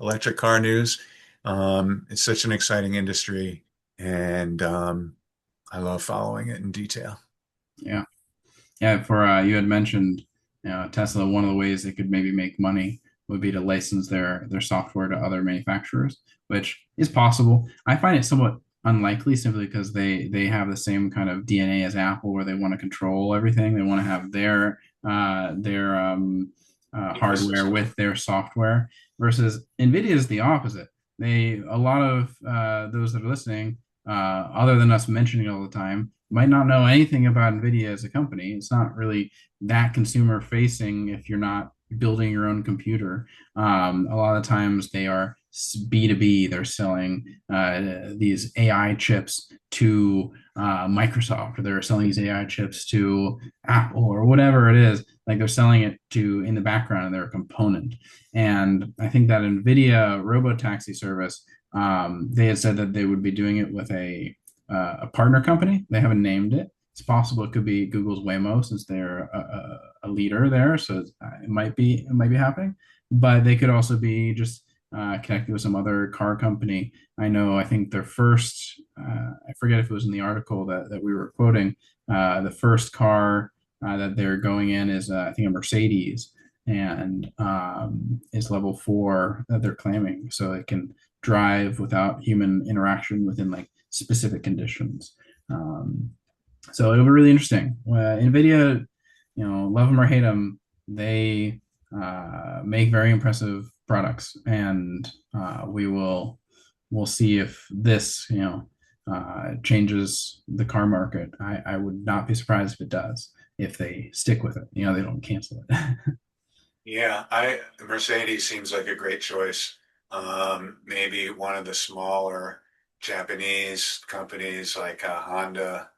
electric car news. It's such an exciting industry, and I love following it in detail. Yeah. Yeah, for you had mentioned, Tesla. One of the ways they could maybe make money would be to license their software to other manufacturers, which is possible. I find it somewhat unlikely simply because they have the same kind of DNA as Apple, where they want to control everything. They want to have their hardware Ecosystem. with their software. Versus NVIDIA is the opposite. They a lot of those that are listening, other than us mentioning it all the time, might not know anything about NVIDIA as a company. It's not really that consumer facing if you're not building your own computer. A lot of times they are B2B. They're selling these AI chips to Microsoft, or they're selling these AI chips to Apple, or whatever it is. Like they're selling it to in the background, and they're a component. And I think that NVIDIA robotaxi service, they had said that they would be doing it with a partner company. They haven't named it. It's possible it could be Google's Waymo since they're a leader there. So it might be happening, but they could also be just connected with some other car company. I know. I think their first. I forget if it was in the article that we were quoting. The first car that they're going in is I think a Mercedes, and is level 4 that they're claiming, so it can drive without human interaction within like specific conditions. Um, so it'll be really interesting. NVIDIA, love them or hate them, they make very impressive products, and we'll see if this, changes the car market. I would not be surprised if it does, if they stick with it. They don't cancel it. Yeah, I Mercedes seems like a great choice. Maybe one of the smaller Japanese companies like Honda,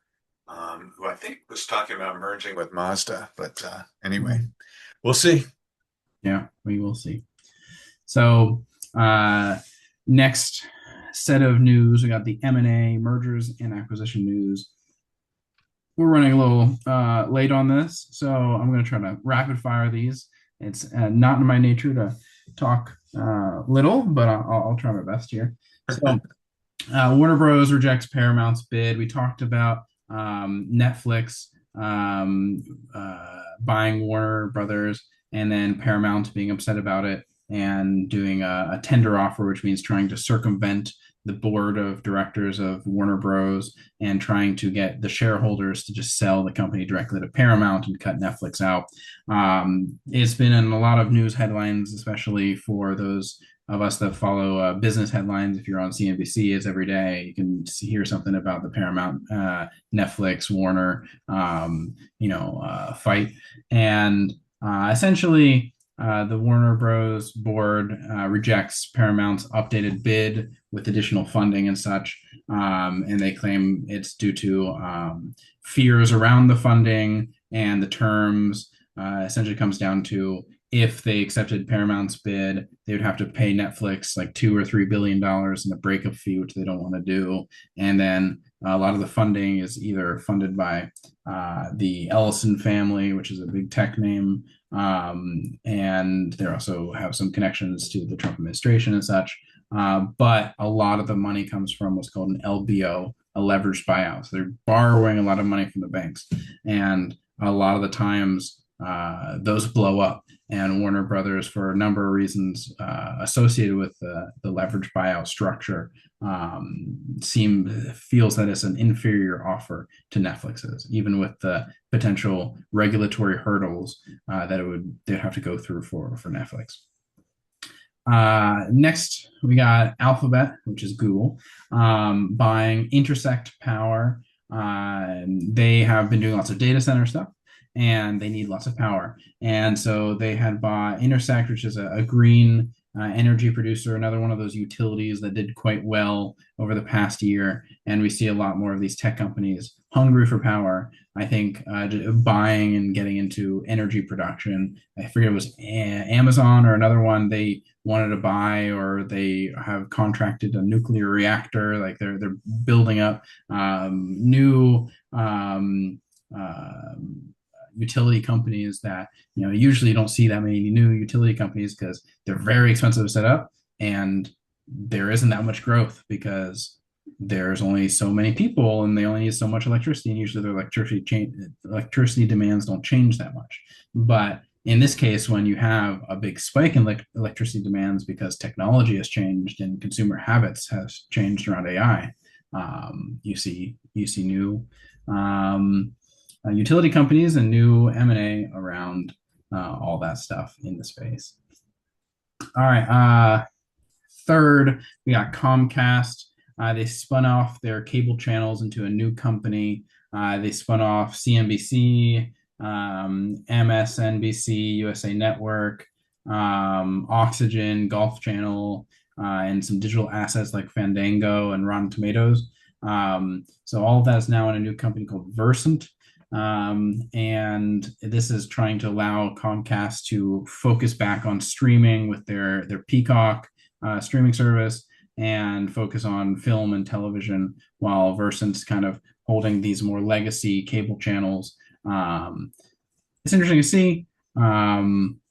who I think was talking about merging with Mazda. But anyway, we'll see. Yeah, we will see. So, next set of news, we got the M&A, mergers and acquisition news. We're running a little late on this, so I'm going to try to rapid fire these. It's not in my nature to talk little, but I'll try my best here. So, Warner Bros. Rejects Paramount's bid. We talked about Netflix buying Warner Brothers, and then Paramount being upset about it and doing a tender offer, which means trying to circumvent the board of directors of Warner Bros. And trying to get the shareholders to just sell the company directly to Paramount and cut Netflix out. It's been in a lot of news headlines, especially for those of us that follow business headlines. If you're on CNBC, it's every day. You can hear something about the Paramount, Netflix, Warner, fight. And essentially, the Warner Bros. Board rejects Paramount's updated bid with additional funding and such. and they claim it's due to fears around the funding and the terms. Essentially comes down to if they accepted Paramount's bid, they would have to pay Netflix like $2 or $3 billion in a breakup fee, which they don't want to do. And then a lot of the funding is either funded by the Ellison family, which is a big tech name, and they also have some connections to the Trump administration and such. But a lot of the money comes from what's called an LBO, a leveraged buyout. So they're borrowing a lot of money from the banks, and a lot of the times those blow up. And Warner Brothers, for a number of reasons associated with the leverage buyout structure, feels that it's an inferior offer to Netflix's, even with the potential regulatory hurdles that they'd have to go through for Netflix. Next, we got Alphabet, which is Google, buying Intersect Power. They have been doing lots of data center stuff, and they need lots of power. And so they had bought Intersect, which is a green energy producer, another one of those utilities that did quite well over the past year. And we see a lot more of these tech companies hungry for power. I think buying and getting into energy production. I forget it was Amazon or another one. They wanted to buy, or they have contracted a nuclear reactor. Like they're building up new utility companies that usually don't see that many new utility companies because they're very expensive to set up, and there isn't that much growth because there's only so many people and they only need so much electricity, and usually their electricity demands don't change that much. But in this case, when you have a big spike in electricity demands because technology has changed and consumer habits has changed around AI, you see new utility companies and new M&A around all that stuff in the space. All right. Third, we got Comcast. They spun off their cable channels into a new company. They spun off CNBC, MSNBC, USA Network, Oxygen, Golf Channel, and some digital assets like Fandango and Rotten Tomatoes. So all of that is now in a new company called Versant. And this is trying to allow Comcast to focus back on streaming with their Peacock streaming service and focus on film and television, while Versant's kind of holding these more legacy cable channels. It's interesting to see. I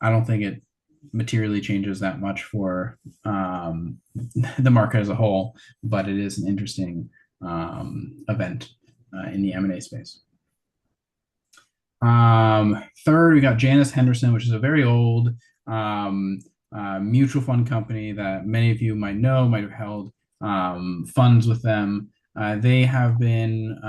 don't think it materially changes that much for the market as a whole, but it is an interesting event in the M&A space. Third, we got Janus Henderson, which is a very old mutual fund company that many of you might know, might have held funds with them. They have been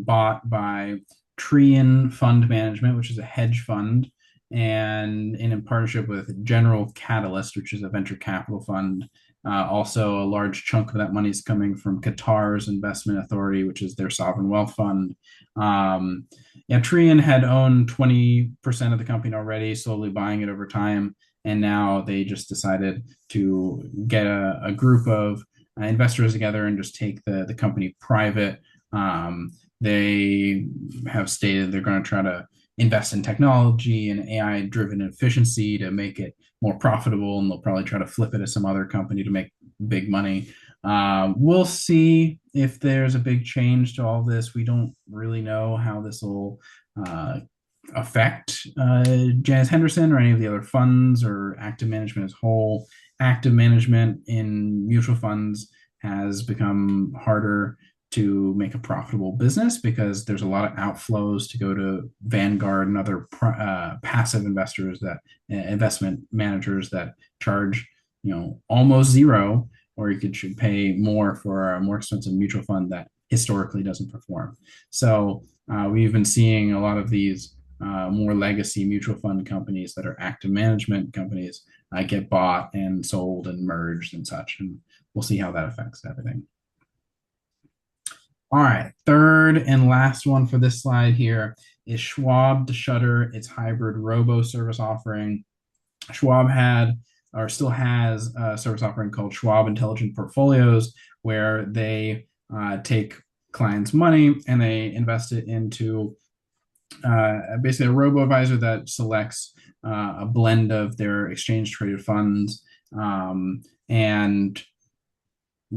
bought by Trian Fund Management, which is a hedge fund, and in partnership with General Catalyst, which is a venture capital fund. Also, a large chunk of that money is coming from Qatar's Investment Authority, which is their sovereign wealth fund. Trian had owned 20% of the company already, slowly buying it over time. And now they just decided to get a group of investors together and just take the company private. They have stated they're going to try to invest in technology and AI-driven efficiency to make it more profitable, and they'll probably try to flip it to some other company to make big money. We'll see if there's a big change to all this. We don't really know how this will affect Janus Henderson or any of the other funds or active management as a whole. Active management in mutual funds has become harder to make a profitable business because there's a lot of outflows to go to Vanguard and other passive investors, that investment managers that charge almost zero, or you should pay more for a more expensive mutual fund that historically doesn't perform. So we've been seeing a lot of these more legacy mutual fund companies that are active management companies get bought and sold and merged and such, and we'll see how that affects everything. All right, third and last one for this slide here is Schwab to shutter its hybrid robo service offering. Schwab had or still has a service offering called Schwab Intelligent Portfolios, where they take clients' money and they invest it into basically a robo advisor that selects a blend of their exchange traded funds, and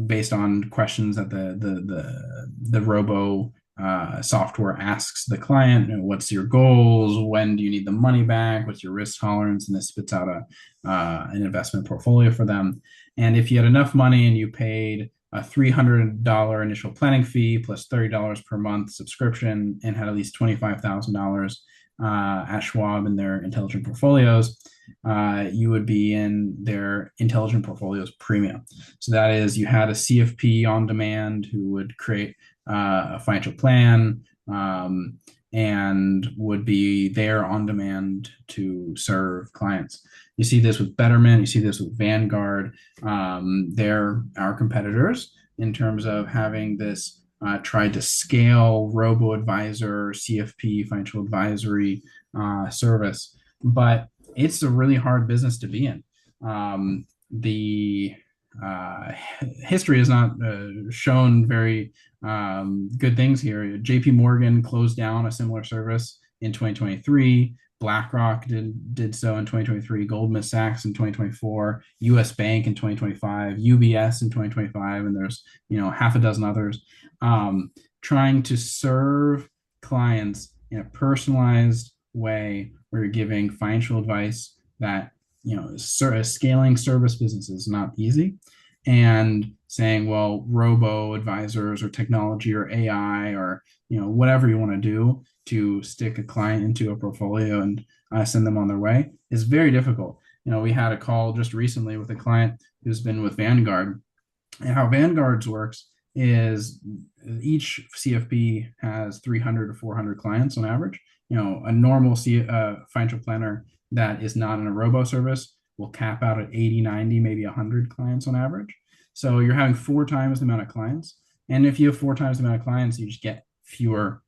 based on questions that the robo software asks the client, what's your goals, when do you need the money back, what's your risk tolerance, and this spits out an investment portfolio for them. And if you had enough money and you paid a $300 initial planning fee plus $30 per month subscription and had at least $25,000 at Schwab in their intelligent portfolios, you would be in their intelligent portfolios premium. So that is, you had a CFP on demand who would create a financial plan, and would be there on demand to serve clients. You see this with Betterment, you see this with Vanguard. They're our competitors in terms of having this tried to scale robo advisor, CFP, financial advisory service, but it's a really hard business to be in. The history has not shown very good things here. JP Morgan closed down a similar service in 2023. BlackRock did so in 2023, Goldman Sachs in 2024, US Bank in 2025, UBS in 2025, and there's half a dozen others, trying to serve clients in a personalized way where you're giving financial advice that scaling service businesses is not easy, and saying, well, robo advisors or technology or AI or whatever you want to do to stick a client into a portfolio and send them on their way is very difficult. We had a call just recently with a client who's been with Vanguard, and how Vanguard's works is each CFP has 300 to 400 clients on average. A normal financial planner that is not in a robo service will cap out at 80, 90, maybe 100 clients on average. So you're having 4 times the amount of clients. And if you have 4 times the amount of clients, you just get fewer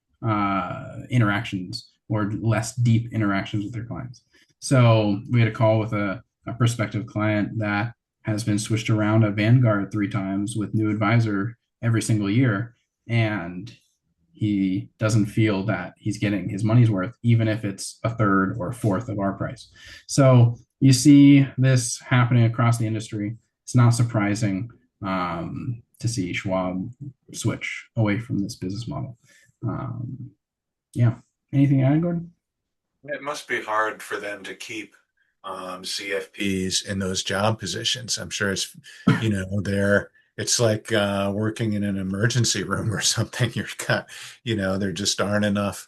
interactions or less deep interactions with your clients. So we had a call with a prospective client that has been switched around at Vanguard 3 times with new advisor every single year. And he doesn't feel that he's getting his money's worth, even if it's a third or a fourth of our price. So you see this happening across the industry. It's not surprising to see Schwab switch away from this business model. Yeah. Anything to add, Gordon? It must be hard for them to keep CFPs in those job positions. I'm sure it's like working in an emergency room or something. There just aren't enough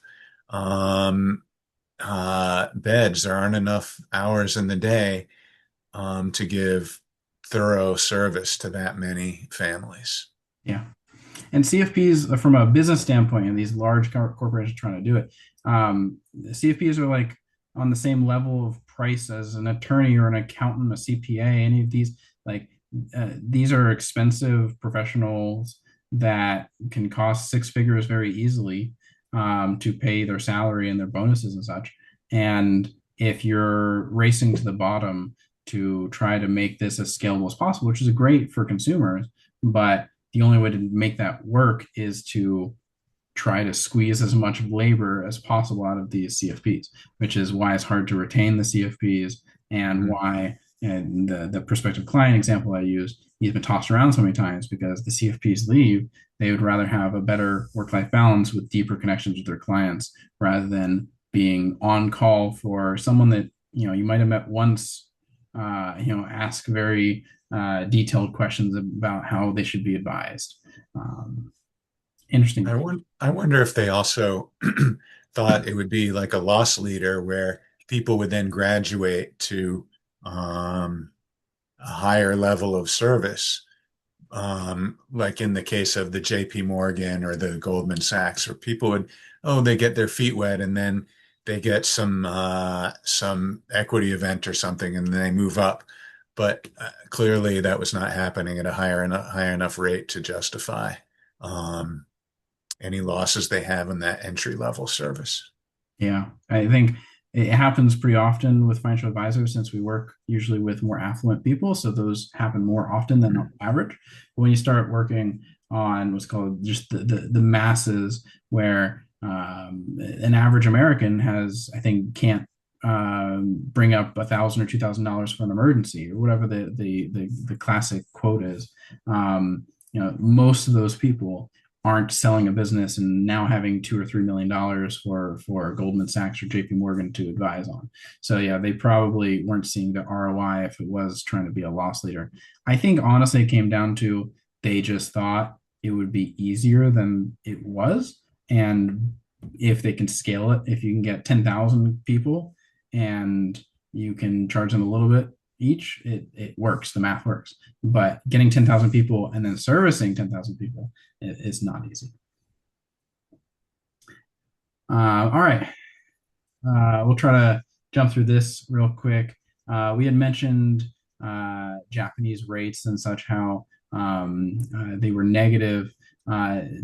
beds. There aren't enough hours in the day to give thorough service to that many families. Yeah. And CFPs, from a business standpoint, and these large corporations trying to do it, CFPs are like on the same level of price as an attorney or an accountant, a CPA, any of these. These are expensive professionals that can cost 6 figures very easily to pay their salary and their bonuses and such. And if you're racing to the bottom to try to make this as scalable as possible, which is great for consumers, but the only way to make that work is to try to squeeze as much labor as possible out of these CFPs, which is why it's hard to retain the CFPs, and why, and the prospective client example I used, he's been tossed around so many times because the CFPs leave. They would rather have a better work-life balance with deeper connections with their clients rather than being on call for someone that you might have met once, ask very detailed questions about how they should be advised. Interesting. I wonder if they also thought it would be like a loss leader where people would then graduate to a higher level of service, like in the case of the JP Morgan or the Goldman Sachs, where people would, they get their feet wet and then they get some equity event or something and then they move up. But clearly that was not happening at a high enough rate to justify any losses they have in that entry level service. Yeah, I think it happens pretty often with financial advisors since we work usually with more affluent people. So those happen more often than on average. But when you start working on what's called just the masses, where an average American has, I think, can't bring up $1,000 or $2,000 for an emergency or whatever the classic quote is. Most of those people aren't selling a business and now having $2 or $3 million for Goldman Sachs or JP Morgan to advise on. So yeah, they probably weren't seeing the ROI if it was trying to be a loss leader. I think honestly it came down to they just thought it would be easier than it was. And if they can scale it, if you can get 10,000 people and you can charge them a little bit each, it works. The math works. But getting 10,000 people and then servicing 10,000 people is not easy. All right. We'll try to jump through this real quick. We had mentioned Japanese rates and such, how they were negative.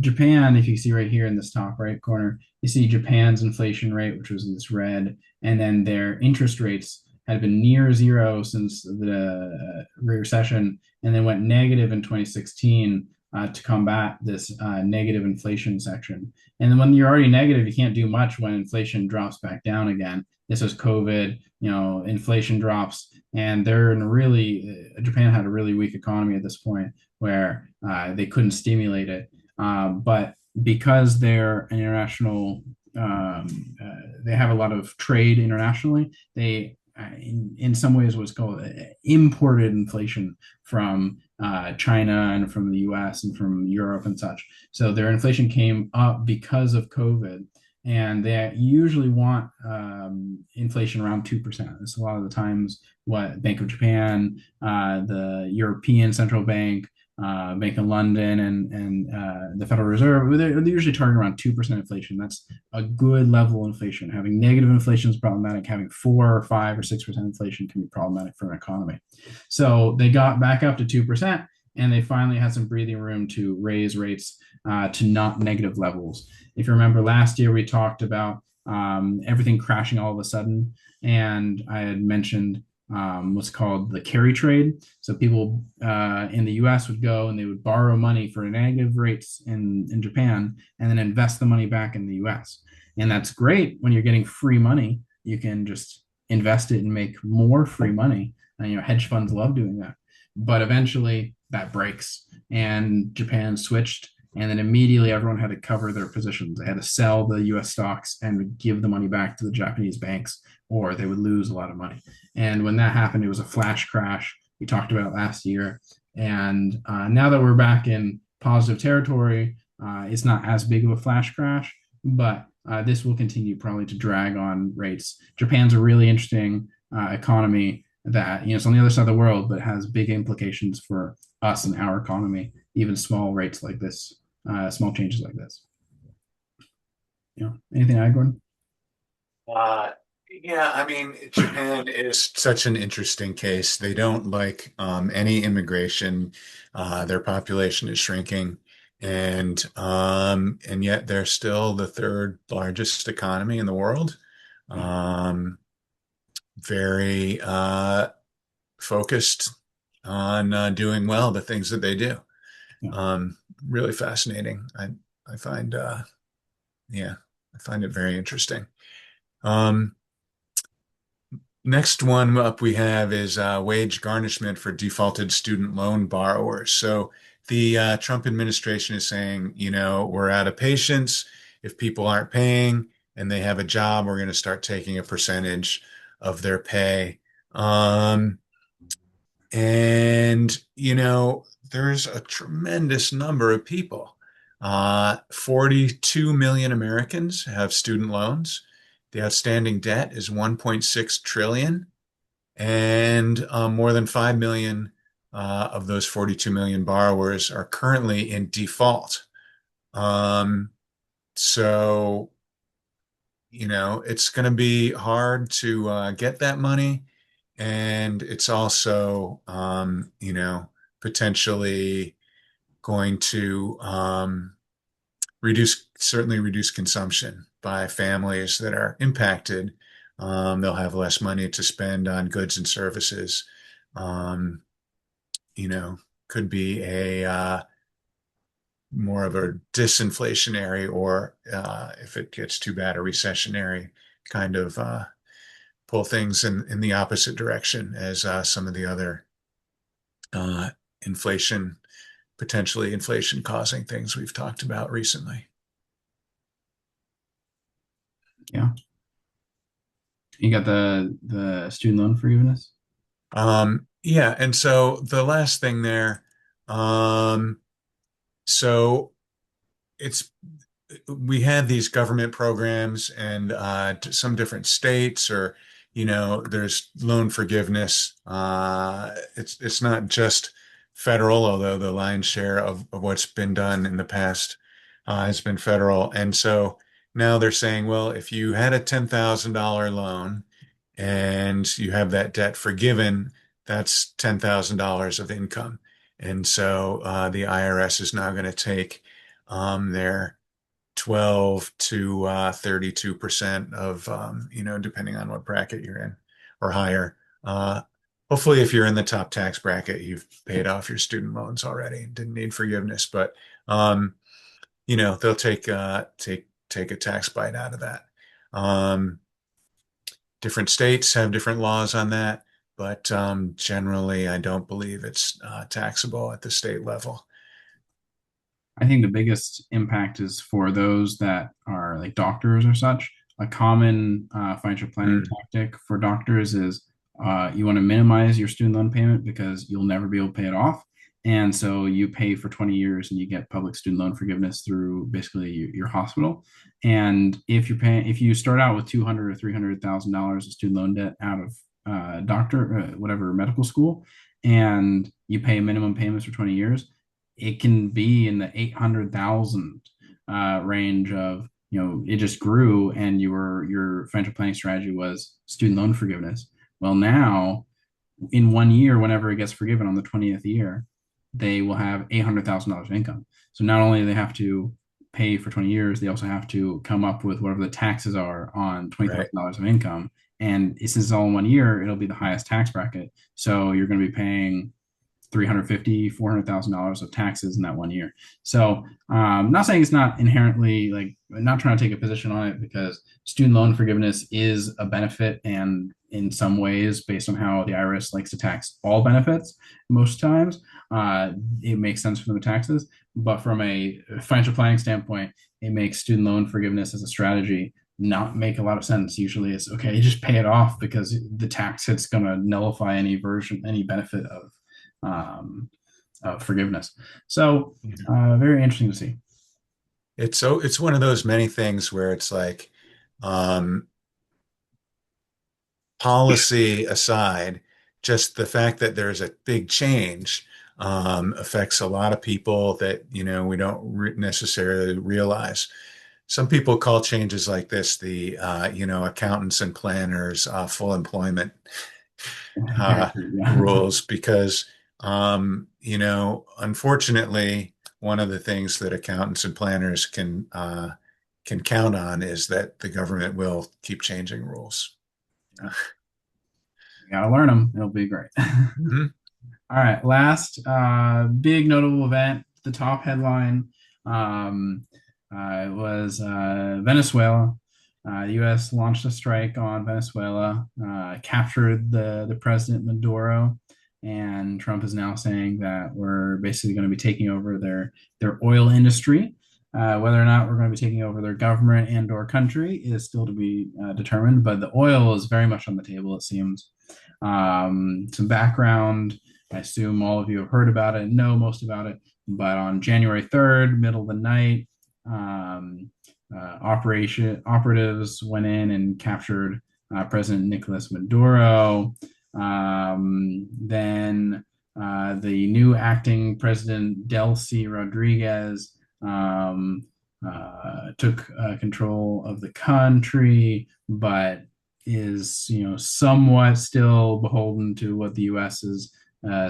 Japan, if you see right here in this top right corner, you see Japan's inflation rate, which was in this red, and then their interest rates had been near zero since the recession, and then went negative in 2016 to combat this negative inflation section. And then when you're already negative, you can't do much when inflation drops back down again. This was COVID, inflation drops, and they're in a really, Japan had a really weak economy at this point where they couldn't stimulate it. But because they're an international, they have a lot of trade internationally, they in some ways what's called imported inflation from China and from the US and from Europe and such. So their inflation came up because of COVID. And they usually want inflation around 2%. That's a lot of the times what Bank of Japan, the European Central Bank, Bank of London, and the Federal Reserve, they're usually targeting around 2% inflation. That's a good level of inflation. Having negative inflation is problematic. Having 4 or 5 or 6% inflation can be problematic for an economy. So they got back up to 2%, and they finally had some breathing room to raise rates to not negative levels. If you remember last year, we talked about everything crashing all of a sudden, and I had mentioned what's called the carry trade. So people in the US would go and they would borrow money for negative rates in Japan and then invest the money back in the US. And that's great when you're getting free money. You can just invest it and make more free money. And, hedge funds love doing that. But eventually that breaks and Japan switched. And then immediately everyone had to cover their positions. They had to sell the US stocks and give the money back to the Japanese banks, or they would lose a lot of money. And when that happened, it was a flash crash we talked about last year. And now that we're back in positive territory, it's not as big of a flash crash, but this will continue probably to drag on rates. Japan's a really interesting economy that, it's on the other side of the world, but has big implications for us and our economy, even small rates like this, small changes like this. Anything I, Gordon? Yeah, I mean, Japan is such an interesting case. They don't like any immigration. Their population is shrinking, and yet they're still the third largest economy in the world. Very focused on doing well the things that they do. Really fascinating. I find yeah, I find it very interesting. Next one up we have is wage garnishment for defaulted student loan borrowers. So the Trump administration is saying, we're out of patience. If people aren't paying and they have a job, we're going to start taking a percentage of their pay. And, there's a tremendous number of people. 42 million Americans have student loans. The outstanding debt is 1.6 trillion, and more than 5 million of those 42 million borrowers are currently in default. So, it's going to be hard to get that money. And it's also, potentially going to certainly reduce consumption by families that are impacted. They'll have less money to spend on goods and services. Could be more of a disinflationary, or if it gets too bad, a recessionary kind of pull things in the opposite direction as some of the other uh, inflation, potentially inflation causing things we've talked about recently. Yeah. You got the student loan forgiveness? Yeah, and so the last thing there, um, so it's we had these government programs and some different states, or there's loan forgiveness. It's not just federal, although the lion's share of what's been done in the past has been federal. And so now they're saying, well, if you had a $10,000 loan and you have that debt forgiven, that's $10,000 of income. And so the IRS is now going to take their 12 to 32% of, depending on what bracket you're in, or higher. Hopefully, if you're in the top tax bracket, you've paid off your student loans already, didn't need forgiveness, but they'll take a tax bite out of that. Different states have different laws on that, but generally, I don't believe it's taxable at the state level. I think the biggest impact is for those that are like doctors or such. A common financial planning Mm, tactic for doctors is you want to minimize your student loan payment because you'll never be able to pay it off. And so you pay for 20 years and you get public student loan forgiveness through basically your hospital. And if you start out with 200 or $300,000 of student loan debt out of whatever medical school, and you pay minimum payments for 20 years, it can be in the 800,000 range of, it just grew and your financial planning strategy was student loan forgiveness. Well, now in 1 year, whenever it gets forgiven on the 20th year, they will have $800,000 of income. So not only do they have to pay for 20 years, they also have to come up with whatever the taxes are on right. $20,000 of income. And since it's all in 1 year, it'll be the highest tax bracket. So you're going to be paying 350, $400,000 of taxes in that 1 year. So not saying it's not inherently, like, not trying to take a position on it, because student loan forgiveness is a benefit, and in some ways, based on how the IRS likes to tax all benefits, most times it makes sense for them to taxes. But from a financial planning standpoint, it makes student loan forgiveness as a strategy not make a lot of sense. Usually it's okay, you just pay it off because the tax hit's going to nullify any benefit um, of forgiveness. So very interesting to see. It's one of those many things where it's like, um, policy aside, just the fact that there's a big change affects a lot of people that we don't necessarily realize. Some people call changes like this the accountants and planners full employment Very uh, true. Yeah. rules, because unfortunately, one of the things that accountants and planners can count on is that the government will keep changing rules. You gotta learn them. It'll be great. Mhm. All right, last big notable event, the top headline um, was Venezuela. The U.S. launched a strike on Venezuela, captured the president Maduro, and Trump is now saying that we're basically going to be taking over their oil industry. Whether or not we're going to be taking over their government and/or country is still to be determined, but the oil is very much on the table, it seems. Some background. I assume all of you have heard about it, know most about it. But on January 3rd, middle of the night, operatives went in and captured President Nicolas Maduro. Then the new acting president, Delcy Rodriguez, took control of the country, but is somewhat still beholden to what the U.S. is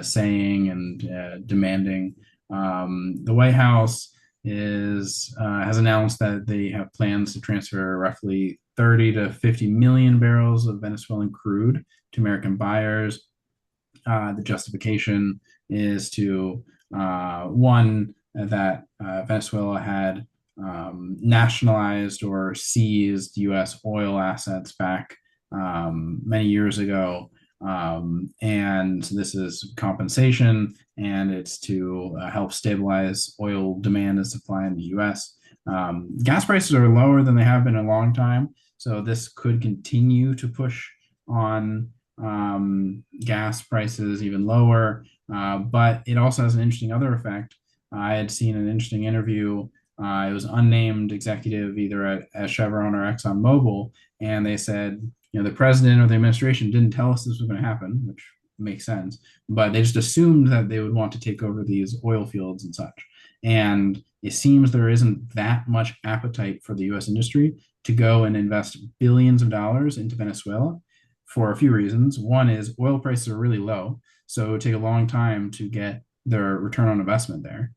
saying and demanding. The White House has announced that they have plans to transfer roughly 30 to 50 million barrels of Venezuelan crude to American buyers. The justification is to one, that Venezuela had nationalized or seized U.S. oil assets back many years ago. And this is compensation, and it's to help stabilize oil demand and supply in the US. Gas prices are lower than they have been in a long time, so this could continue to push on gas prices even lower. But it also has an interesting other effect. I had seen an interesting interview. It was unnamed executive either at Chevron or ExxonMobil, and they said, the president or the administration didn't tell us this was going to happen, which makes sense, but they just assumed that they would want to take over these oil fields and such. And it seems there isn't that much appetite for the US industry to go and invest billions of dollars into Venezuela for a few reasons. One is oil prices are really low, so it would take a long time to get their return on investment there.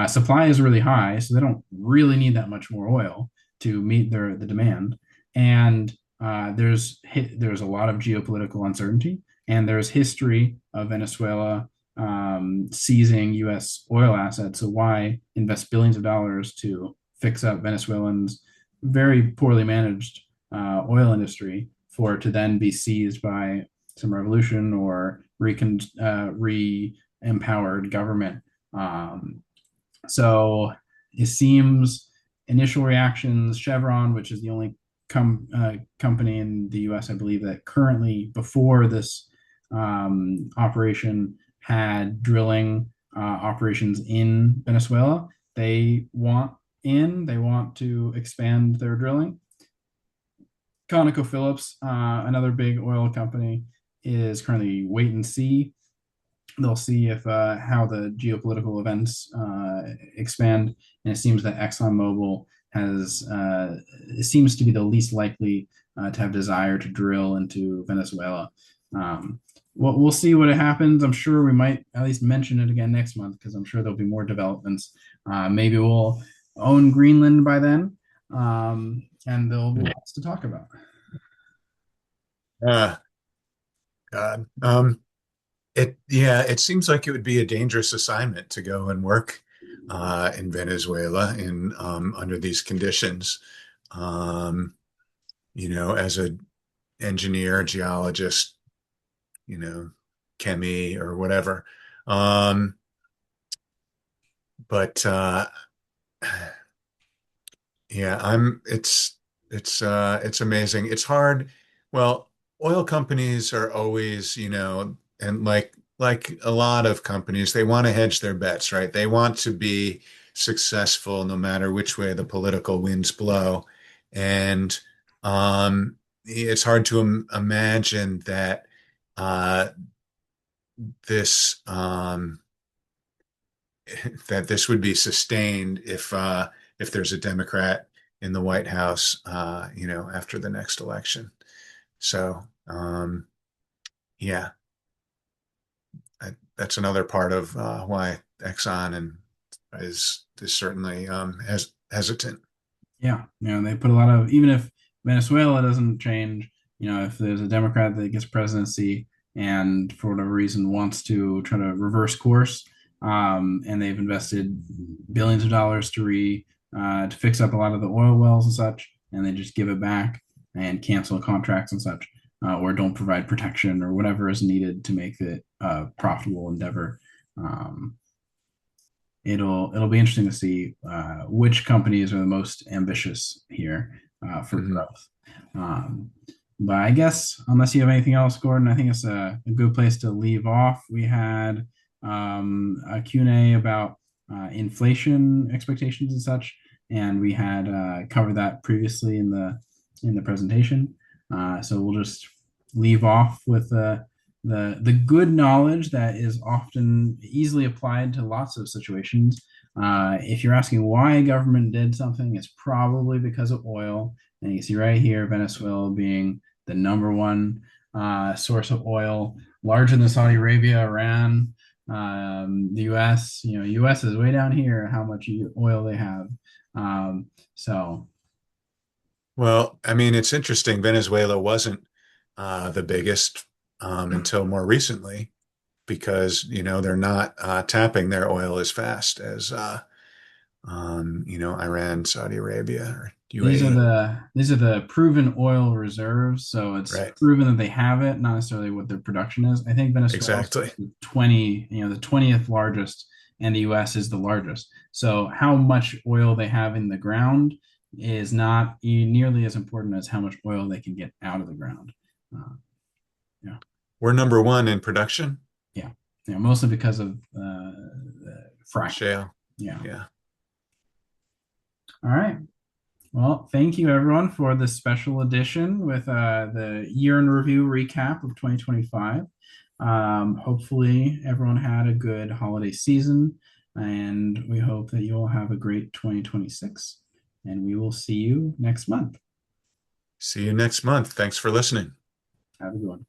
Supply is really high, so they don't really need that much more oil to meet the demand. And there's a lot of geopolitical uncertainty, and there's history of Venezuela seizing U.S. oil assets. So why invest billions of dollars to fix up Venezuelans' very poorly managed oil industry for it to then be seized by some revolution or re-empowered government? So it seems initial reactions, Chevron, which is the only company in the US, I believe, that currently, before this operation, had drilling operations in Venezuela. They want to expand their drilling. ConocoPhillips, another big oil company, is currently wait and see. They'll see if how the geopolitical events expand, and it seems that ExxonMobil has it seems to be the least likely to have desire to drill into Venezuela. We'll see what happens. I'm sure we might at least mention it again next month because I'm sure there'll be more developments. Maybe we'll own Greenland by then, and there'll be lots to talk about. Ah, God. It seems like it would be a dangerous assignment to go and work in Venezuela in under these conditions. Um, as an engineer, geologist, you know, chemi or whatever. Um, but yeah, it's amazing. It's hard. Well, oil companies are always, and like a lot of companies, they want to hedge their bets, right? They want to be successful no matter which way the political winds blow. And it's hard to imagine that uh, this that this would be sustained if there's a Democrat in the White House, after the next election. So, yeah, that's another part of why Exxon and is certainly hesitant. Yeah, they put a lot of, even if Venezuela doesn't change, if there's a Democrat that gets presidency and for whatever reason wants to try to reverse course, and they've invested billions of dollars to fix up a lot of the oil wells and such, and they just give it back and cancel contracts and such, or don't provide protection or whatever is needed to make it a profitable endeavor. Um, it'll be interesting to see which companies are the most ambitious here for Mhm. growth. Um, but I guess unless you have anything else, Gordon, I think it's a good place to leave off. We had a Q&A about inflation expectations and such, and we had covered that previously in the presentation. So we'll just leave off with the good knowledge that is often easily applied to lots of situations. If you're asking why a government did something, it's probably because of oil. And you see right here, Venezuela being the number one source of oil, larger than Saudi Arabia, Iran, the U.S. U.S. is way down here. How much oil they have. So Well, I mean, it's interesting. Venezuela wasn't the biggest until more recently because they're not tapping their oil as fast as Iran, Saudi Arabia, or These are UAE, the proven oil reserves, so it's right? proven that they have it, not necessarily what their production is. I think Venezuela is Exactly. the 20, the 20th largest, and the US is the largest. So how much oil they have in the ground is not nearly as important as how much oil they can get out of the ground. Uh, yeah, We're number one in production. yeah, yeah, mostly because of fracking. Shale. Yeah. Yeah. All right. Well, thank you everyone for this special edition with the year in review recap of 2025. Hopefully, everyone had a good holiday season, and we hope that you'll have a great 2026. And we will see you next month. See you next month. Thanks for listening. Have a good one.